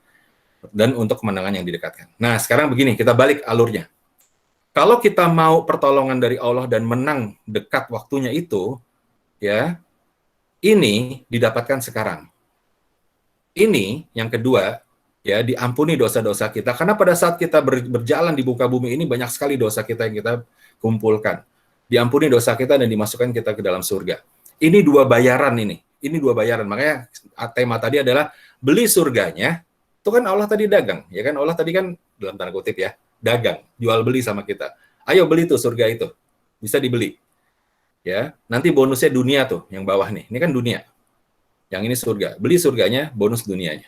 Dan untuk kemenangan yang didekatkan. Nah, sekarang begini, kita balik alurnya. Kalau kita mau pertolongan dari Allah dan menang dekat waktunya itu, ya, ini didapatkan sekarang. Ini yang kedua, ya, diampuni dosa-dosa kita, karena pada saat kita berjalan di muka bumi ini banyak sekali dosa kita yang kita kumpulkan. Diampuni dosa kita dan dimasukkan kita ke dalam surga. Ini 2 bayaran ini. Ini 2 bayaran. Makanya tema tadi adalah beli surganya. Itu kan Allah tadi dagang, ya kan? Allah tadi kan dalam tanda kutip ya, dagang, jual beli sama kita. Ayo beli tuh surga itu. Bisa dibeli. Ya, nanti bonusnya dunia tuh yang bawah nih. Ini kan dunia. Yang ini surga. Beli surganya, bonus dunianya.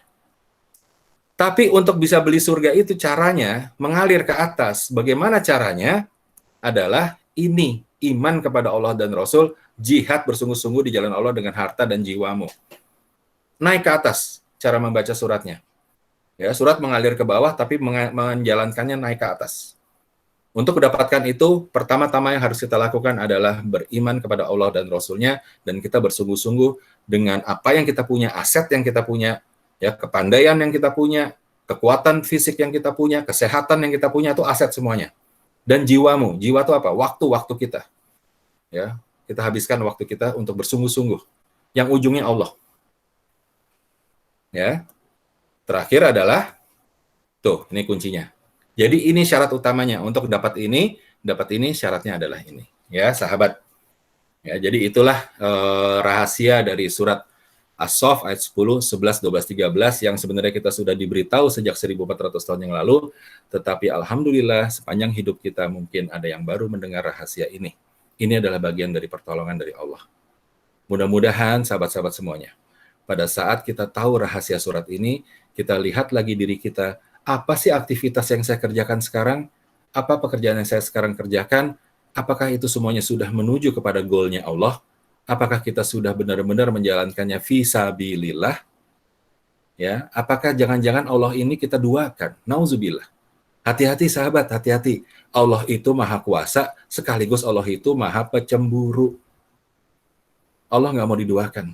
Tapi untuk bisa beli surga itu caranya mengalir ke atas. Bagaimana caranya? Adalah ini, iman kepada Allah dan Rasul, jihad bersungguh-sungguh di jalan Allah dengan harta dan jiwamu. naik ke atas cara membaca suratnya. Ya, surat mengalir ke bawah tapi menjalankannya naik ke atas. Untuk mendapatkan itu, pertama-tama yang harus kita lakukan adalah beriman kepada Allah dan Rasul-Nya, dan kita bersungguh-sungguh dengan apa yang kita punya, aset yang kita punya, ya, kepandaian yang kita punya, kekuatan fisik yang kita punya, kesehatan yang kita punya, itu aset semuanya. Dan jiwamu, jiwa itu apa? Waktu kita. Ya, kita habiskan waktu kita untuk bersungguh-sungguh. Yang ujungnya Allah. Ya. Terakhir adalah tuh, ini kuncinya. Jadi ini syarat utamanya. Untuk dapat ini syaratnya adalah ini. Ya, sahabat. Ya, jadi itulah rahasia dari surat As-Saff ayat 10, 11, 12, 13 yang sebenarnya kita sudah diberitahu sejak 1400 tahun yang lalu, tetapi alhamdulillah sepanjang hidup kita mungkin ada yang baru mendengar rahasia ini. Ini adalah bagian dari pertolongan dari Allah. Mudah-mudahan sahabat-sahabat semuanya, pada saat kita tahu rahasia surat ini, kita lihat lagi diri kita, apa sih aktivitas yang saya kerjakan sekarang? Apa pekerjaan yang saya sekarang kerjakan? Apakah itu semuanya sudah menuju kepada goalnya Allah? Apakah kita sudah benar-benar menjalankannya fisabilillah? Ya, apakah jangan-jangan Allah ini kita duakan? Nauzubillah. Hati-hati sahabat, hati-hati. Allah itu maha kuasa, sekaligus Allah itu maha pecemburu. Allah nggak mau diduakan.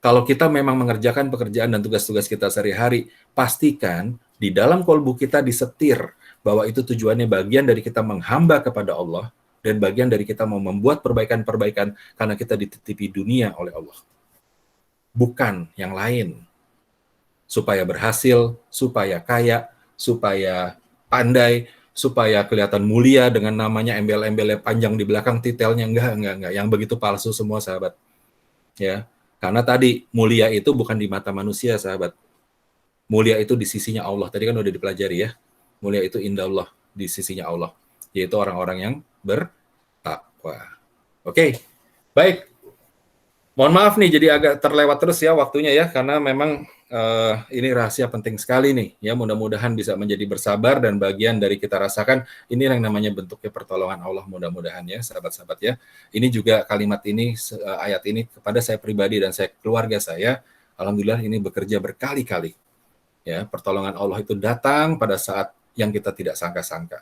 Kalau kita memang mengerjakan pekerjaan dan tugas-tugas kita sehari-hari, pastikan di dalam kolbu kita disetir bahwa itu tujuannya bagian dari kita menghamba kepada Allah dan bagian dari kita mau membuat perbaikan-perbaikan karena kita dititipi dunia oleh Allah. Bukan yang lain. Supaya berhasil, supaya kaya, supaya pandai, supaya kelihatan mulia dengan namanya embel-embelnya panjang di belakang titelnya. Enggak. Yang begitu palsu semua, sahabat. Ya. Karena tadi mulia itu bukan di mata manusia, sahabat. Mulia itu di sisinya Allah. Tadi kan udah dipelajari ya. Mulia itu indah Allah, di sisinya Allah. Yaitu orang-orang yang bertakwa. Oke, baik. Mohon maaf nih, jadi agak terlewat terus ya waktunya ya, karena memang ini rahasia penting sekali nih. Ya, mudah-mudahan bisa menjadi bersabar dan bagian dari kita rasakan. Ini yang namanya bentuknya pertolongan Allah, mudah-mudahan ya, sahabat-sahabat ya. Ini juga kalimat ini, ayat ini kepada saya pribadi dan saya keluarga saya. Alhamdulillah ini bekerja berkali-kali. Ya, pertolongan Allah itu datang pada saat yang kita tidak sangka-sangka.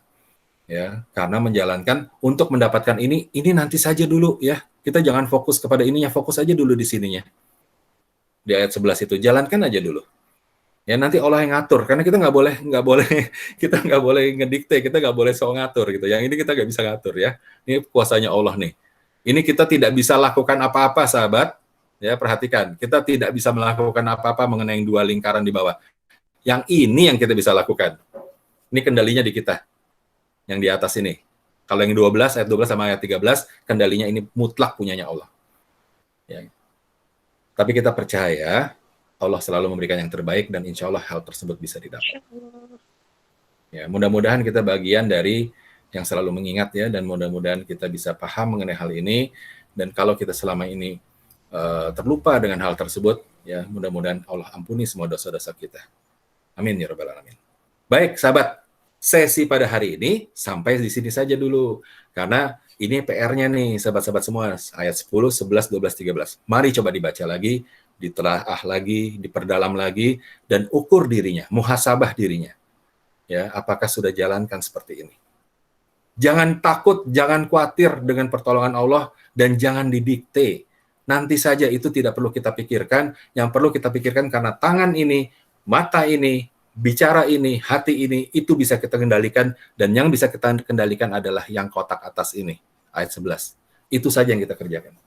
Ya, karena menjalankan untuk mendapatkan ini nanti saja dulu ya. Kita jangan fokus kepada ininya, fokus aja dulu di sininya. Di ayat 11 itu jalankan aja dulu. Ya, nanti Allah yang ngatur, karena kita nggak boleh ngedikte, kita nggak boleh sok ngatur gitu. Yang ini kita nggak bisa ngatur ya. Ini kuasanya Allah nih. Ini kita tidak bisa lakukan apa-apa, sahabat. Ya, perhatikan, kita tidak bisa melakukan apa-apa mengenai dua lingkaran di bawah. Yang ini yang kita bisa lakukan. Ini kendalinya di kita. Yang di atas ini. Kalau yang 12, ayat 12 sama ayat 13, kendalinya ini mutlak punyanya Allah. Ya. Tapi kita percaya, Allah selalu memberikan yang terbaik, dan insya Allah hal tersebut bisa didapat. Ya, mudah-mudahan kita bagian dari yang selalu mengingat ya, dan mudah-mudahan kita bisa paham mengenai hal ini, dan kalau kita selama ini terlupa dengan hal tersebut, ya mudah-mudahan Allah ampuni semua dosa-dosa kita. Amin ya rabbal alamin. Baik, sahabat. Sesi pada hari ini sampai di sini saja dulu. Karena ini PR-nya nih, sahabat-sahabat semua. Ayat 10, 11, 12, 13. Mari coba dibaca lagi, ditelaah lagi, diperdalam lagi, dan ukur dirinya, muhasabah dirinya. Ya, apakah sudah jalankan seperti ini? Jangan takut, jangan khawatir dengan pertolongan Allah, dan jangan didikte. Nanti saja itu tidak perlu kita pikirkan. Yang perlu kita pikirkan karena tangan ini, mata ini, bicara ini, hati ini, itu bisa kita kendalikan, dan yang bisa kita kendalikan adalah yang kotak atas ini, ayat 11. Itu saja yang kita kerjakan.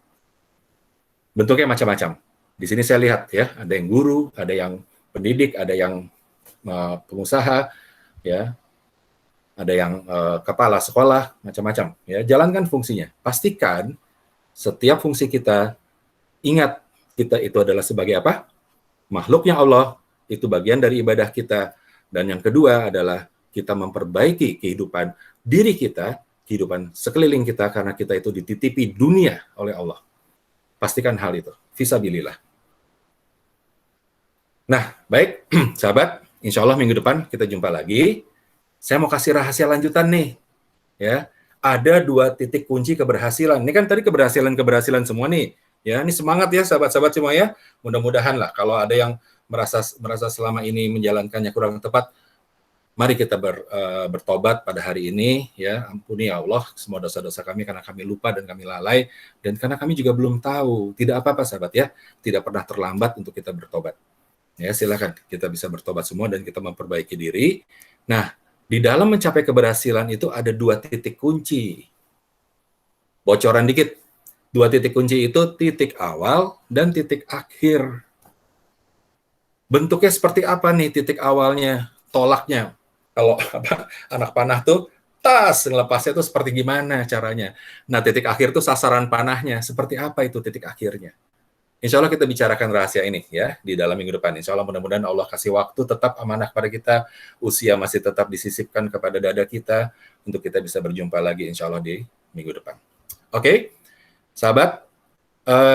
Bentuknya macam-macam. Di sini saya lihat ya, ada yang guru, ada yang pendidik, ada yang pengusaha, ya, ada yang kepala sekolah, macam-macam. Ya, jalankan fungsinya. Pastikan setiap fungsi kita, ingat kita itu adalah sebagai apa? Makhluknya Allah. Itu bagian dari ibadah kita. Dan yang kedua adalah kita memperbaiki kehidupan diri kita, kehidupan sekeliling kita, karena kita itu dititipi dunia oleh Allah. Pastikan hal itu. Fisabilillah. Nah, baik, sahabat. Insya Allah minggu depan kita jumpa lagi. Saya mau kasih rahasia lanjutan nih. Ya, ada 2 titik kunci keberhasilan. Ini kan tadi keberhasilan semua nih. Ya, ini semangat ya sahabat-sahabat semua ya. Mudah-mudahan lah kalau ada yang merasa selama ini menjalankannya kurang tepat, mari kita bertobat pada hari ini ya. Ampuni ya Allah semua dosa-dosa kami karena kami lupa dan kami lalai, dan karena kami juga belum tahu. Tidak apa-apa sahabat ya, tidak pernah terlambat untuk kita bertobat. Ya, silakan kita bisa bertobat semua dan kita memperbaiki diri. Nah, di dalam mencapai keberhasilan itu ada 2 titik kunci. Bocoran dikit. 2 titik kunci itu titik awal dan titik akhir. Bentuknya seperti apa nih titik awalnya, tolaknya? Kalau anak panah tuh tas, lepasnya tuh seperti gimana caranya? Nah, titik akhir tuh sasaran panahnya, seperti apa itu titik akhirnya? Insya Allah kita bicarakan rahasia ini ya di dalam minggu depan. Insya Allah mudah-mudahan Allah kasih waktu tetap amanah pada kita, usia masih tetap disisipkan kepada dada kita untuk kita bisa berjumpa lagi insya Allah di minggu depan. Oke, sahabat,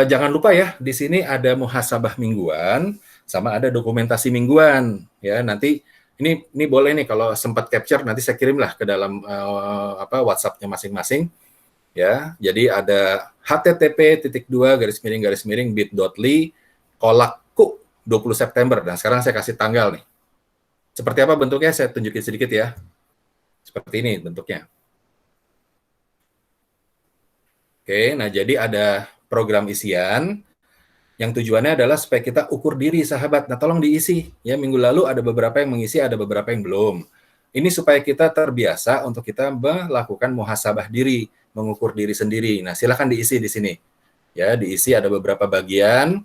jangan lupa ya di sini ada muhasabah mingguan sama ada dokumentasi mingguan ya. Nanti ini boleh nih kalau sempat capture nanti saya kirimlah ke dalam WhatsApp-nya masing-masing. Ya, jadi ada http://bit.ly/kolakku 20 September. Nah, sekarang saya kasih tanggal nih. Seperti apa bentuknya? Saya tunjukin sedikit ya. Seperti ini bentuknya. Oke, nah jadi ada program isian yang tujuannya adalah supaya kita ukur diri, sahabat. Nah, tolong diisi. Ya, minggu lalu ada beberapa yang mengisi, ada beberapa yang belum. Ini supaya kita terbiasa untuk kita melakukan muhasabah diri, mengukur diri sendiri. Nah, silakan diisi di sini. Ya, diisi ada beberapa bagian.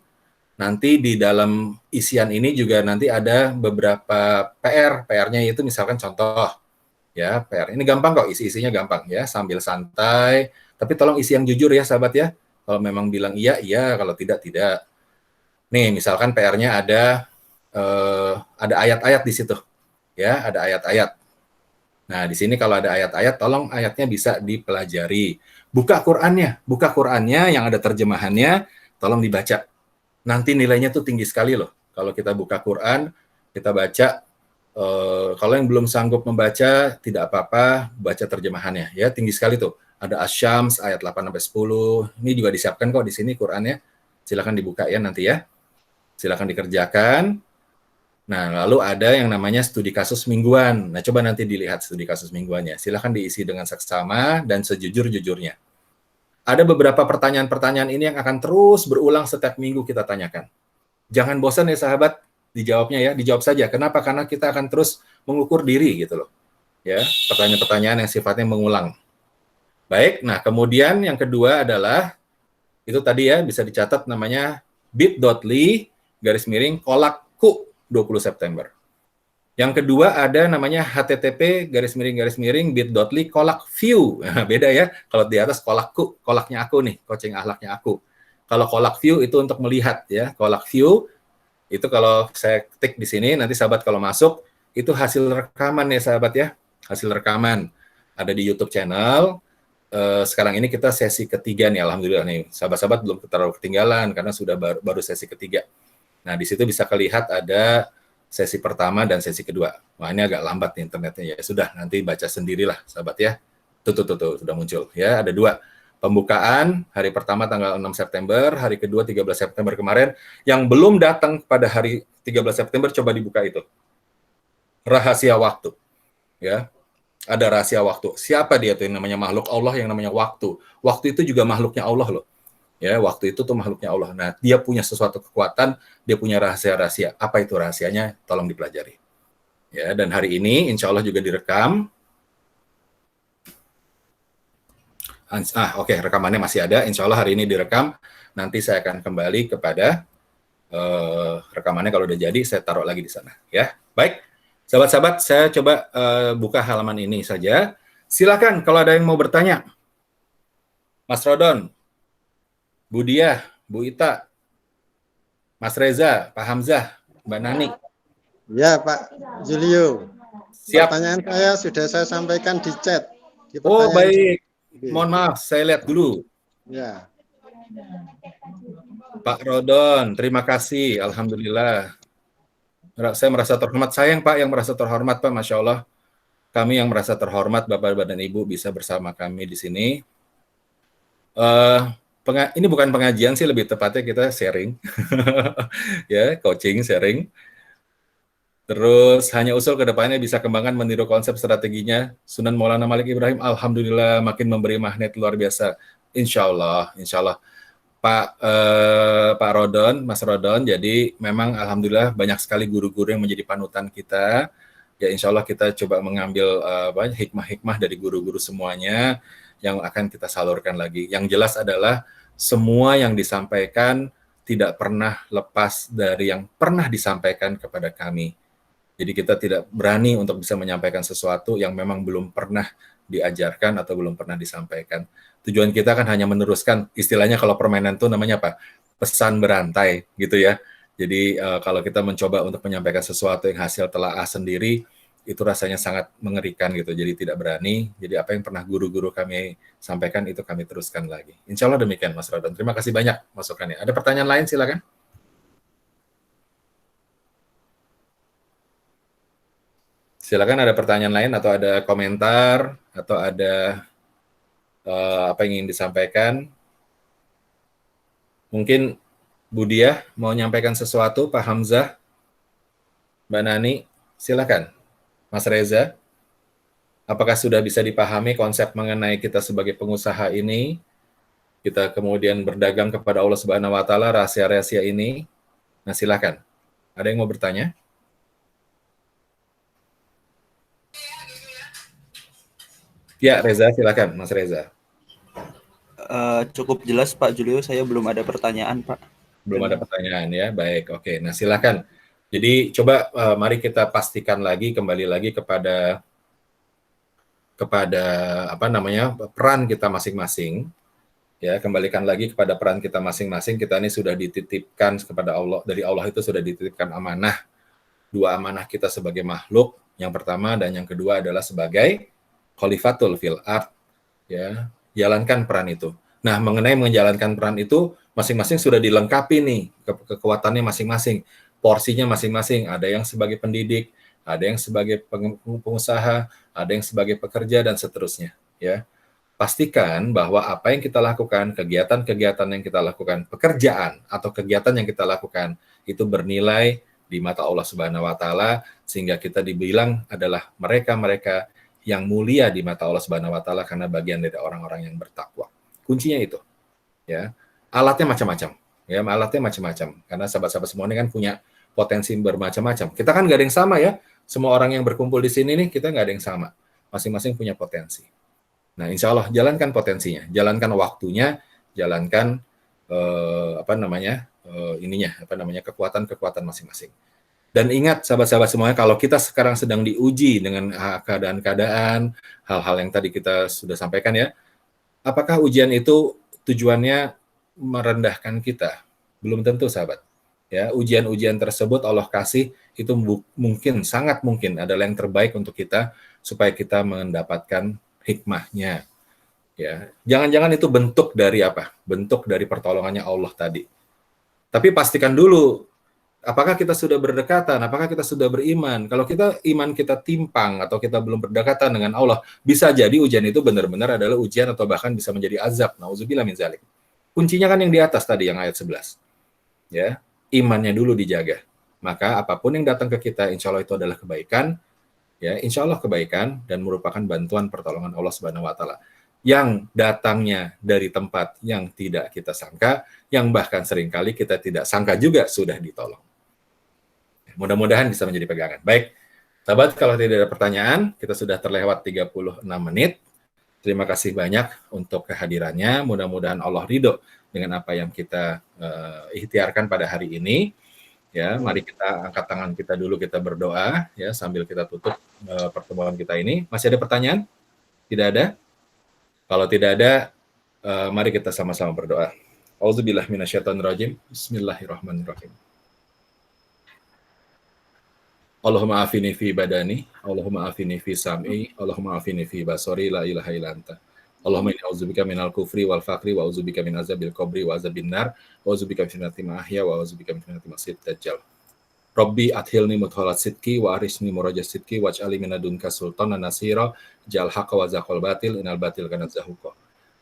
Nanti di dalam isian ini juga nanti ada beberapa PR. PR-nya itu misalkan contoh. Ya, PR. Ini gampang kok, isi-isinya gampang ya, sambil santai. Tapi tolong isi yang jujur ya, sahabat ya. Kalau memang bilang iya, iya. Kalau tidak, tidak. Nih, misalkan PR-nya ada ayat-ayat di situ. Ya, ada ayat-ayat. Nah, di sini kalau ada ayat-ayat, tolong ayatnya bisa dipelajari. Buka Qur'annya yang ada terjemahannya, tolong dibaca. Nanti nilainya tuh tinggi sekali loh. Kalau kita buka Qur'an, kita baca. Kalau yang belum sanggup membaca, tidak apa-apa, baca terjemahannya. Ya, tinggi sekali tuh. Ada Asy-Syams ayat 8-10. Ini juga disiapkan kok di sini Qur'annya. Silakan dibuka ya nanti ya. Silakan dikerjakan. Nah, lalu ada yang namanya studi kasus mingguan. Nah, coba nanti dilihat studi kasus mingguannya. Silakan diisi dengan seksama dan sejujur-jujurnya. Ada beberapa pertanyaan-pertanyaan ini yang akan terus berulang setiap minggu kita tanyakan. Jangan bosan ya sahabat, dijawabnya ya, dijawab saja. Kenapa? Karena kita akan terus mengukur diri gitu loh. Ya, pertanyaan-pertanyaan yang sifatnya mengulang. Baik, nah kemudian yang kedua adalah itu tadi ya bisa dicatat namanya bit.ly/kolakku 20 September. Yang kedua ada namanya http://bit.ly/kolakview. Nah, beda ya. Kalau di atas kolakku, kolaknya aku nih, coaching akhlaknya aku. Kalau kolakview itu untuk melihat ya. Kolakview itu kalau saya ketik di sini nanti sahabat kalau masuk itu hasil rekaman ya sahabat ya. Hasil rekaman ada di YouTube channel. Sekarang ini kita sesi ketiga nih, alhamdulillah nih. Sahabat-sahabat belum terlalu ketinggalan karena sudah baru sesi ketiga. Nah, di situ bisa kelihat ada sesi pertama dan sesi kedua. Wah, ini agak lambat nih internetnya ya. Sudah, nanti baca sendirilah, sahabat ya. Tuh, sudah muncul. Ya, ada 2. Pembukaan, hari pertama tanggal 6 September, hari kedua 13 September kemarin. Yang belum datang pada hari 13 September, coba dibuka itu. Rahasia waktu. Ya, ada rahasia waktu. Siapa dia tuh yang namanya makhluk Allah yang namanya waktu. Waktu itu juga makhluknya Allah loh. Ya, waktu itu tuh makhluknya Allah. Nah, dia punya sesuatu kekuatan, dia punya rahasia-rahasia. Apa itu rahasianya? Tolong dipelajari. Ya, dan hari ini insya Allah juga direkam. Oke, rekamannya masih ada. Insya Allah hari ini direkam. Nanti saya akan kembali kepada rekamannya kalau udah jadi, saya taruh lagi di sana. Ya, baik. Sahabat-sahabat, saya coba buka halaman ini saja. Silakan kalau ada yang mau bertanya. Mas Rodon, Bu Diah, Bu Ita, Mas Reza, Pak Hamzah, Mbak Nani. Ya, Pak Julio. Siap. Pertanyaan saya sudah saya sampaikan di chat. Oh, baik. Mohon maaf, saya lihat dulu. Ya. Pak Rodon, terima kasih. Alhamdulillah. Saya merasa terhormat. Saya Pak yang merasa terhormat, Pak. Masya Allah. Kami yang merasa terhormat, Bapak dan Ibu bisa bersama kami di sini. ini bukan pengajian sih, lebih tepatnya kita sharing. Ya, coaching, sharing. Terus hanya usul ke depannya bisa kembangkan meniru konsep strateginya Sunan Maulana Malik Ibrahim. Alhamdulillah makin memberi magnet luar biasa. Insya Allah. Pak Rodon, Mas Rodon. Jadi memang alhamdulillah banyak sekali guru-guru yang menjadi panutan kita. Ya insya Allah kita coba mengambil hikmah-hikmah dari guru-guru semuanya yang akan kita salurkan lagi. Yang jelas adalah semua yang disampaikan tidak pernah lepas dari yang pernah disampaikan kepada kami. Jadi kita tidak berani untuk bisa menyampaikan sesuatu yang memang belum pernah diajarkan atau belum pernah disampaikan. Tujuan kita kan hanya meneruskan, istilahnya kalau permainan itu namanya apa? Pesan berantai gitu ya. Jadi kalau kita mencoba untuk menyampaikan sesuatu yang hasil telaah sendiri, itu rasanya sangat mengerikan gitu. Jadi tidak berani. Jadi apa yang pernah guru-guru kami sampaikan itu kami teruskan lagi. Insya Allah demikian Mas Rodon. Terima kasih banyak masukannya. Ada pertanyaan lain silakan. Silakan ada pertanyaan lain atau ada komentar atau ada apa yang ingin disampaikan. Mungkin Bu Diah mau menyampaikan sesuatu, Pak Hamzah, Mbak Nani, silakan. Mas Reza, apakah sudah bisa dipahami konsep mengenai kita sebagai pengusaha ini? Kita kemudian berdagang kepada Allah Subhanahu wa Ta'ala, rahasia-rahasia ini. Nah, silakan. Ada yang mau bertanya? Ya, Reza, silakan, Mas Reza. Cukup jelas Pak Julio, saya belum ada pertanyaan Pak. Belum ada pertanyaan ya, baik, oke. Nah silakan. Jadi coba mari kita pastikan lagi, kembali lagi kepada apa namanya peran kita masing-masing. Ya, kembalikan lagi kepada peran kita masing-masing. Kita ini sudah dititipkan kepada Allah, dari Allah itu sudah dititipkan amanah. Dua amanah kita sebagai makhluk, yang pertama dan yang kedua adalah sebagai khalifatul fil ard, ya, jalankan peran itu. Nah, mengenai menjalankan peran itu, masing-masing sudah dilengkapi nih kekuatannya masing-masing, porsinya masing-masing. Ada yang sebagai pendidik, ada yang sebagai pengusaha, ada yang sebagai pekerja dan seterusnya. Ya, pastikan bahwa apa yang kita lakukan, kegiatan-kegiatan yang kita lakukan, pekerjaan atau kegiatan yang kita lakukan itu bernilai di mata Allah Subhanahu wa Ta'ala, sehingga kita dibilang adalah mereka-mereka yang mulia di mata Allah Subhanahu wa Ta'ala karena bagian dari orang-orang yang bertakwa. Kuncinya itu. Ya. Alatnya macam-macam. Ya, alatnya macam-macam. Karena sahabat-sahabat semua ini kan punya potensi bermacam-macam. Kita kan nggak ada yang sama ya. Semua orang yang berkumpul di sini nih, kita nggak ada yang sama. Masing-masing punya potensi. Nah, insya Allah jalankan potensinya, jalankan waktunya, jalankan kekuatan-kekuatan masing-masing. Dan ingat sahabat-sahabat semuanya, kalau kita sekarang sedang diuji dengan keadaan-keadaan, hal-hal yang tadi kita sudah sampaikan ya, apakah ujian itu tujuannya merendahkan kita? Belum tentu sahabat. Ya, ujian-ujian tersebut Allah kasih itu mungkin, sangat mungkin adalah yang terbaik untuk kita supaya kita mendapatkan hikmahnya. Ya, jangan-jangan itu bentuk dari apa? Bentuk dari pertolongannya Allah tadi. Tapi pastikan dulu, apakah kita sudah berdekatan? Apakah kita sudah beriman? Kalau iman kita timpang atau kita belum berdekatan dengan Allah, bisa jadi ujian itu benar-benar adalah ujian atau bahkan bisa menjadi azab. Nauzubillah min zalik. Kuncinya kan yang di atas tadi, yang ayat 11. Ya, imannya dulu dijaga. Maka apapun yang datang ke kita, insya Allah itu adalah kebaikan. Ya, insya Allah kebaikan dan merupakan bantuan pertolongan Allah Subhanahu wa Ta'ala yang datangnya dari tempat yang tidak kita sangka, yang bahkan seringkali kita tidak sangka juga sudah ditolong. Mudah-mudahan bisa menjadi pegangan. Baik, sahabat, kalau tidak ada pertanyaan, kita sudah terlewat 36 menit. Terima kasih banyak untuk kehadirannya. Mudah-mudahan Allah ridho dengan apa yang kita ikhtiarkan pada hari ini. Ya, mari kita angkat tangan kita dulu, kita berdoa ya sambil kita tutup pertemuan kita ini. Masih ada pertanyaan? Tidak ada? Kalau tidak ada, mari kita sama-sama berdoa. Auzubillahi minasyaitonirrajim. Bismillahirrahmanirrahim. Allahumma afini fi badani, Allahumma afini fi sam'i, Allahumma afini fi basari, la ilaha illa anta. Allahumma inni a'udzubika minal kufri wal faqri wa a'udzubika min azabil qabri wa azabin nar wa a'udzubika min fitnatil mahya wa a'udzubika min fitnatil masiihid dajjal. Rabbi adkhilni mudkhalat sidqi wa arisni murajat sidqi waj'alni min ladunka sultanan nasira ja'al haqqa wa zaqal batil innal batil kana zahuqa.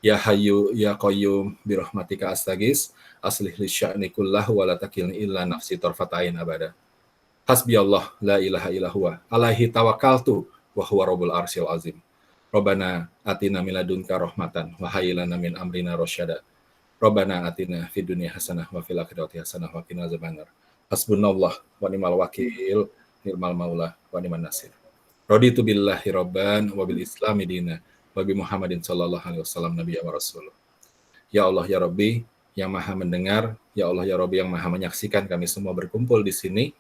Ya Hayyu ya Qayyum bi rahmatika astaghis aslih li sya'ni kullahu wa la takilni illa nafsi tarfatain abada. Hasbiyallah la ilaha illa huwa alaihi tawakkaltu wa huwa rabbul arsyil azim. Rabbana atina min ladunka rahmatan wa hayyi lana min amrina rasyada. Rabbana atina fid dunya hasanah wa fil akhirati hasanah wa qina azabannar. Hasbunallah wa ni'mal wakil, ni'mal maula wa ni'man nasir. Raditu billahi rabban wa bil islami dina wa bi Muhammadin sallallahu alaihi wasallam nabiyya wa rasul. Ya Allah ya Rabbi yang Maha mendengar, ya Allah ya Rabbi yang Maha menyaksikan kami semua berkumpul di sini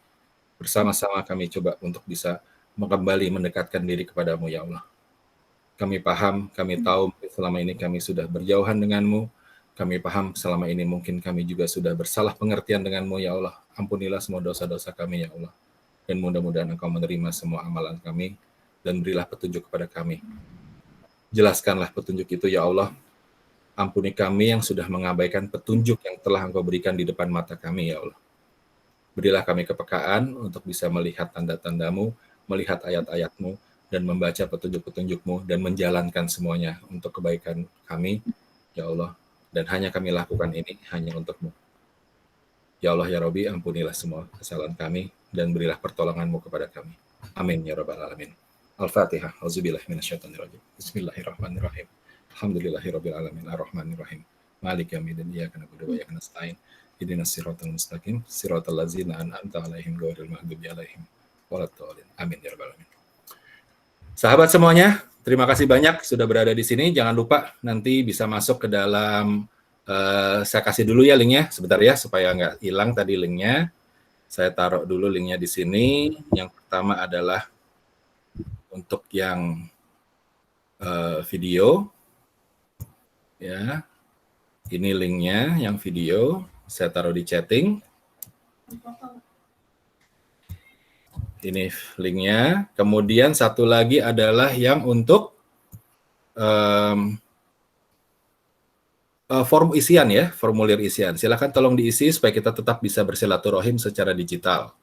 bersama-sama kami coba untuk bisa kembali mendekatkan diri kepadamu ya Allah. Kami paham, kami tahu selama ini kami sudah berjauhan denganmu. Kami paham selama ini mungkin kami juga sudah bersalah pengertian denganmu ya Allah. Ampunilah semua dosa-dosa kami ya Allah. Dan mudah-mudahan Engkau menerima semua amalan kami dan berilah petunjuk kepada kami. Jelaskanlah petunjuk itu ya Allah. Ampuni kami yang sudah mengabaikan petunjuk yang telah Engkau berikan di depan mata kami ya Allah. Berilah kami kepekaan untuk bisa melihat tanda-tanda-Mu, melihat ayat-ayat-Mu, dan membaca petunjuk-petunjuk-Mu, dan menjalankan semuanya untuk kebaikan kami ya Allah. Dan hanya kami lakukan ini hanya untuk-Mu. Ya Allah ya Rabbi, ampunilah semua kesalahan kami dan berilah pertolongan-Mu kepada kami. Amin ya rabbal alamin. Al-Fatihah. Auzubillahi minasyaitonirrajim. Bismillahirrahmanirrahim. Alhamdulillahirabbil alamin arrahmanirrahim. Maliki yaumiddin. Iyyaka na'budu wa iyyaka nasta'in. Ihdinas siratal mustaqim. Siratal ladzina an'amta 'alaihim ghairil maghdubi 'alaihim waladdallin. Amin ya rabbal alamin. Sahabat semuanya, terima kasih banyak sudah berada di sini. Jangan lupa nanti bisa masuk ke dalam saya kasih dulu ya linknya sebentar ya supaya nggak hilang tadi linknya. Saya taruh dulu linknya di sini. Yang pertama adalah untuk yang video, ya. Ini linknya yang video. Saya taruh di chatting. Ini linknya. Kemudian satu lagi adalah yang untuk form isian ya, formulir isian. Silakan tolong diisi supaya kita tetap bisa bersilaturahim secara digital.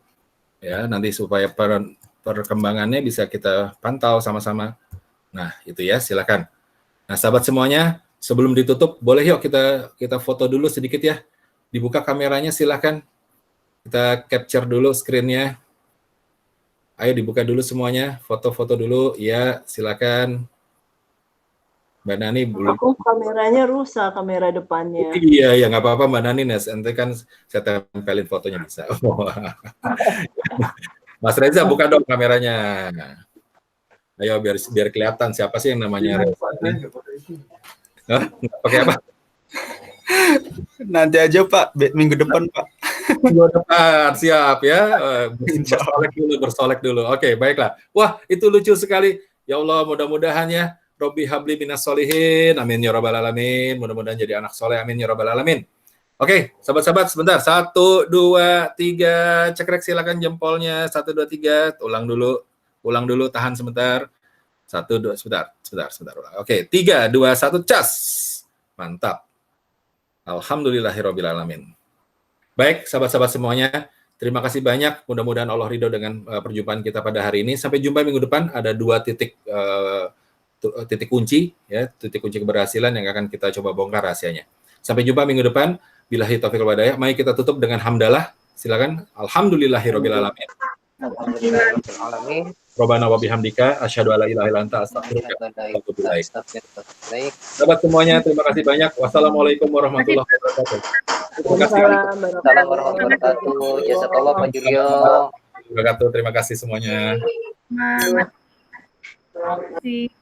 Ya, nanti supaya perkembangannya bisa kita pantau sama-sama. Nah, itu ya, silakan. Nah, sahabat semuanya, sebelum ditutup, boleh yuk kita foto dulu sedikit ya. Dibuka kameranya silakan. Kita capture dulu screen-nya. Ayo dibuka dulu semuanya, foto-foto dulu. Ya, silakan. Mbak Nani belum. Aku kameranya rusak, kamera depannya. Iya, ya nggak apa-apa Mbak Nani, nanti kan saya tempelin fotonya bisa. Mas Reza buka dong kameranya. Ayo biar kelihatan siapa sih yang namanya Reza. Hah? Pakai apa? Nanti aja Pak, minggu depan Pak. Minggu depan, siap ya. Bersolek dulu. Oke, baiklah. Wah, itu lucu sekali. Ya Allah, mudah-mudahan ya. Robbi habli minas solihin, amin ya rabbal alamin. Mudah-mudahan jadi anak soleh, amin ya rabbal alamin. Oke, sahabat-sahabat, sebentar. 1, 2, 3. Cekrek silakan jempolnya. 1, 2, 3. Ulang dulu. Tahan sebentar. 1, 2, sebentar. Oke, 3, 2, 1, cas. Mantap. Alhamdulillahirabbil alamin. Baik, sahabat-sahabat semuanya. Terima kasih banyak. Mudah-mudahan Allah ridho dengan perjumpaan kita pada hari ini. Sampai jumpa minggu depan. Ada 2 titik kunci ya, titik kunci keberhasilan yang akan kita coba bongkar rahasianya. Sampai jumpa minggu depan. Billahi taufiq wal hidayah. Mari kita tutup dengan hamdalah. Silakan. Alhamdulillahirabbil alamin. Alhamdulillahirabbil Rabbana wa bihamdika asyhadu alla ilaha illa anta astaghfiruka wa atubu ilaik. Sahabat semuanya, terima kasih banyak. Wassalamualaikum warahmatullahi wabarakatuh. Terima kasih. Assalamualaikum warahmatullahi wabarakatuh. Jazakallah Pak Julio. Terima kasih semuanya. Terima kasih.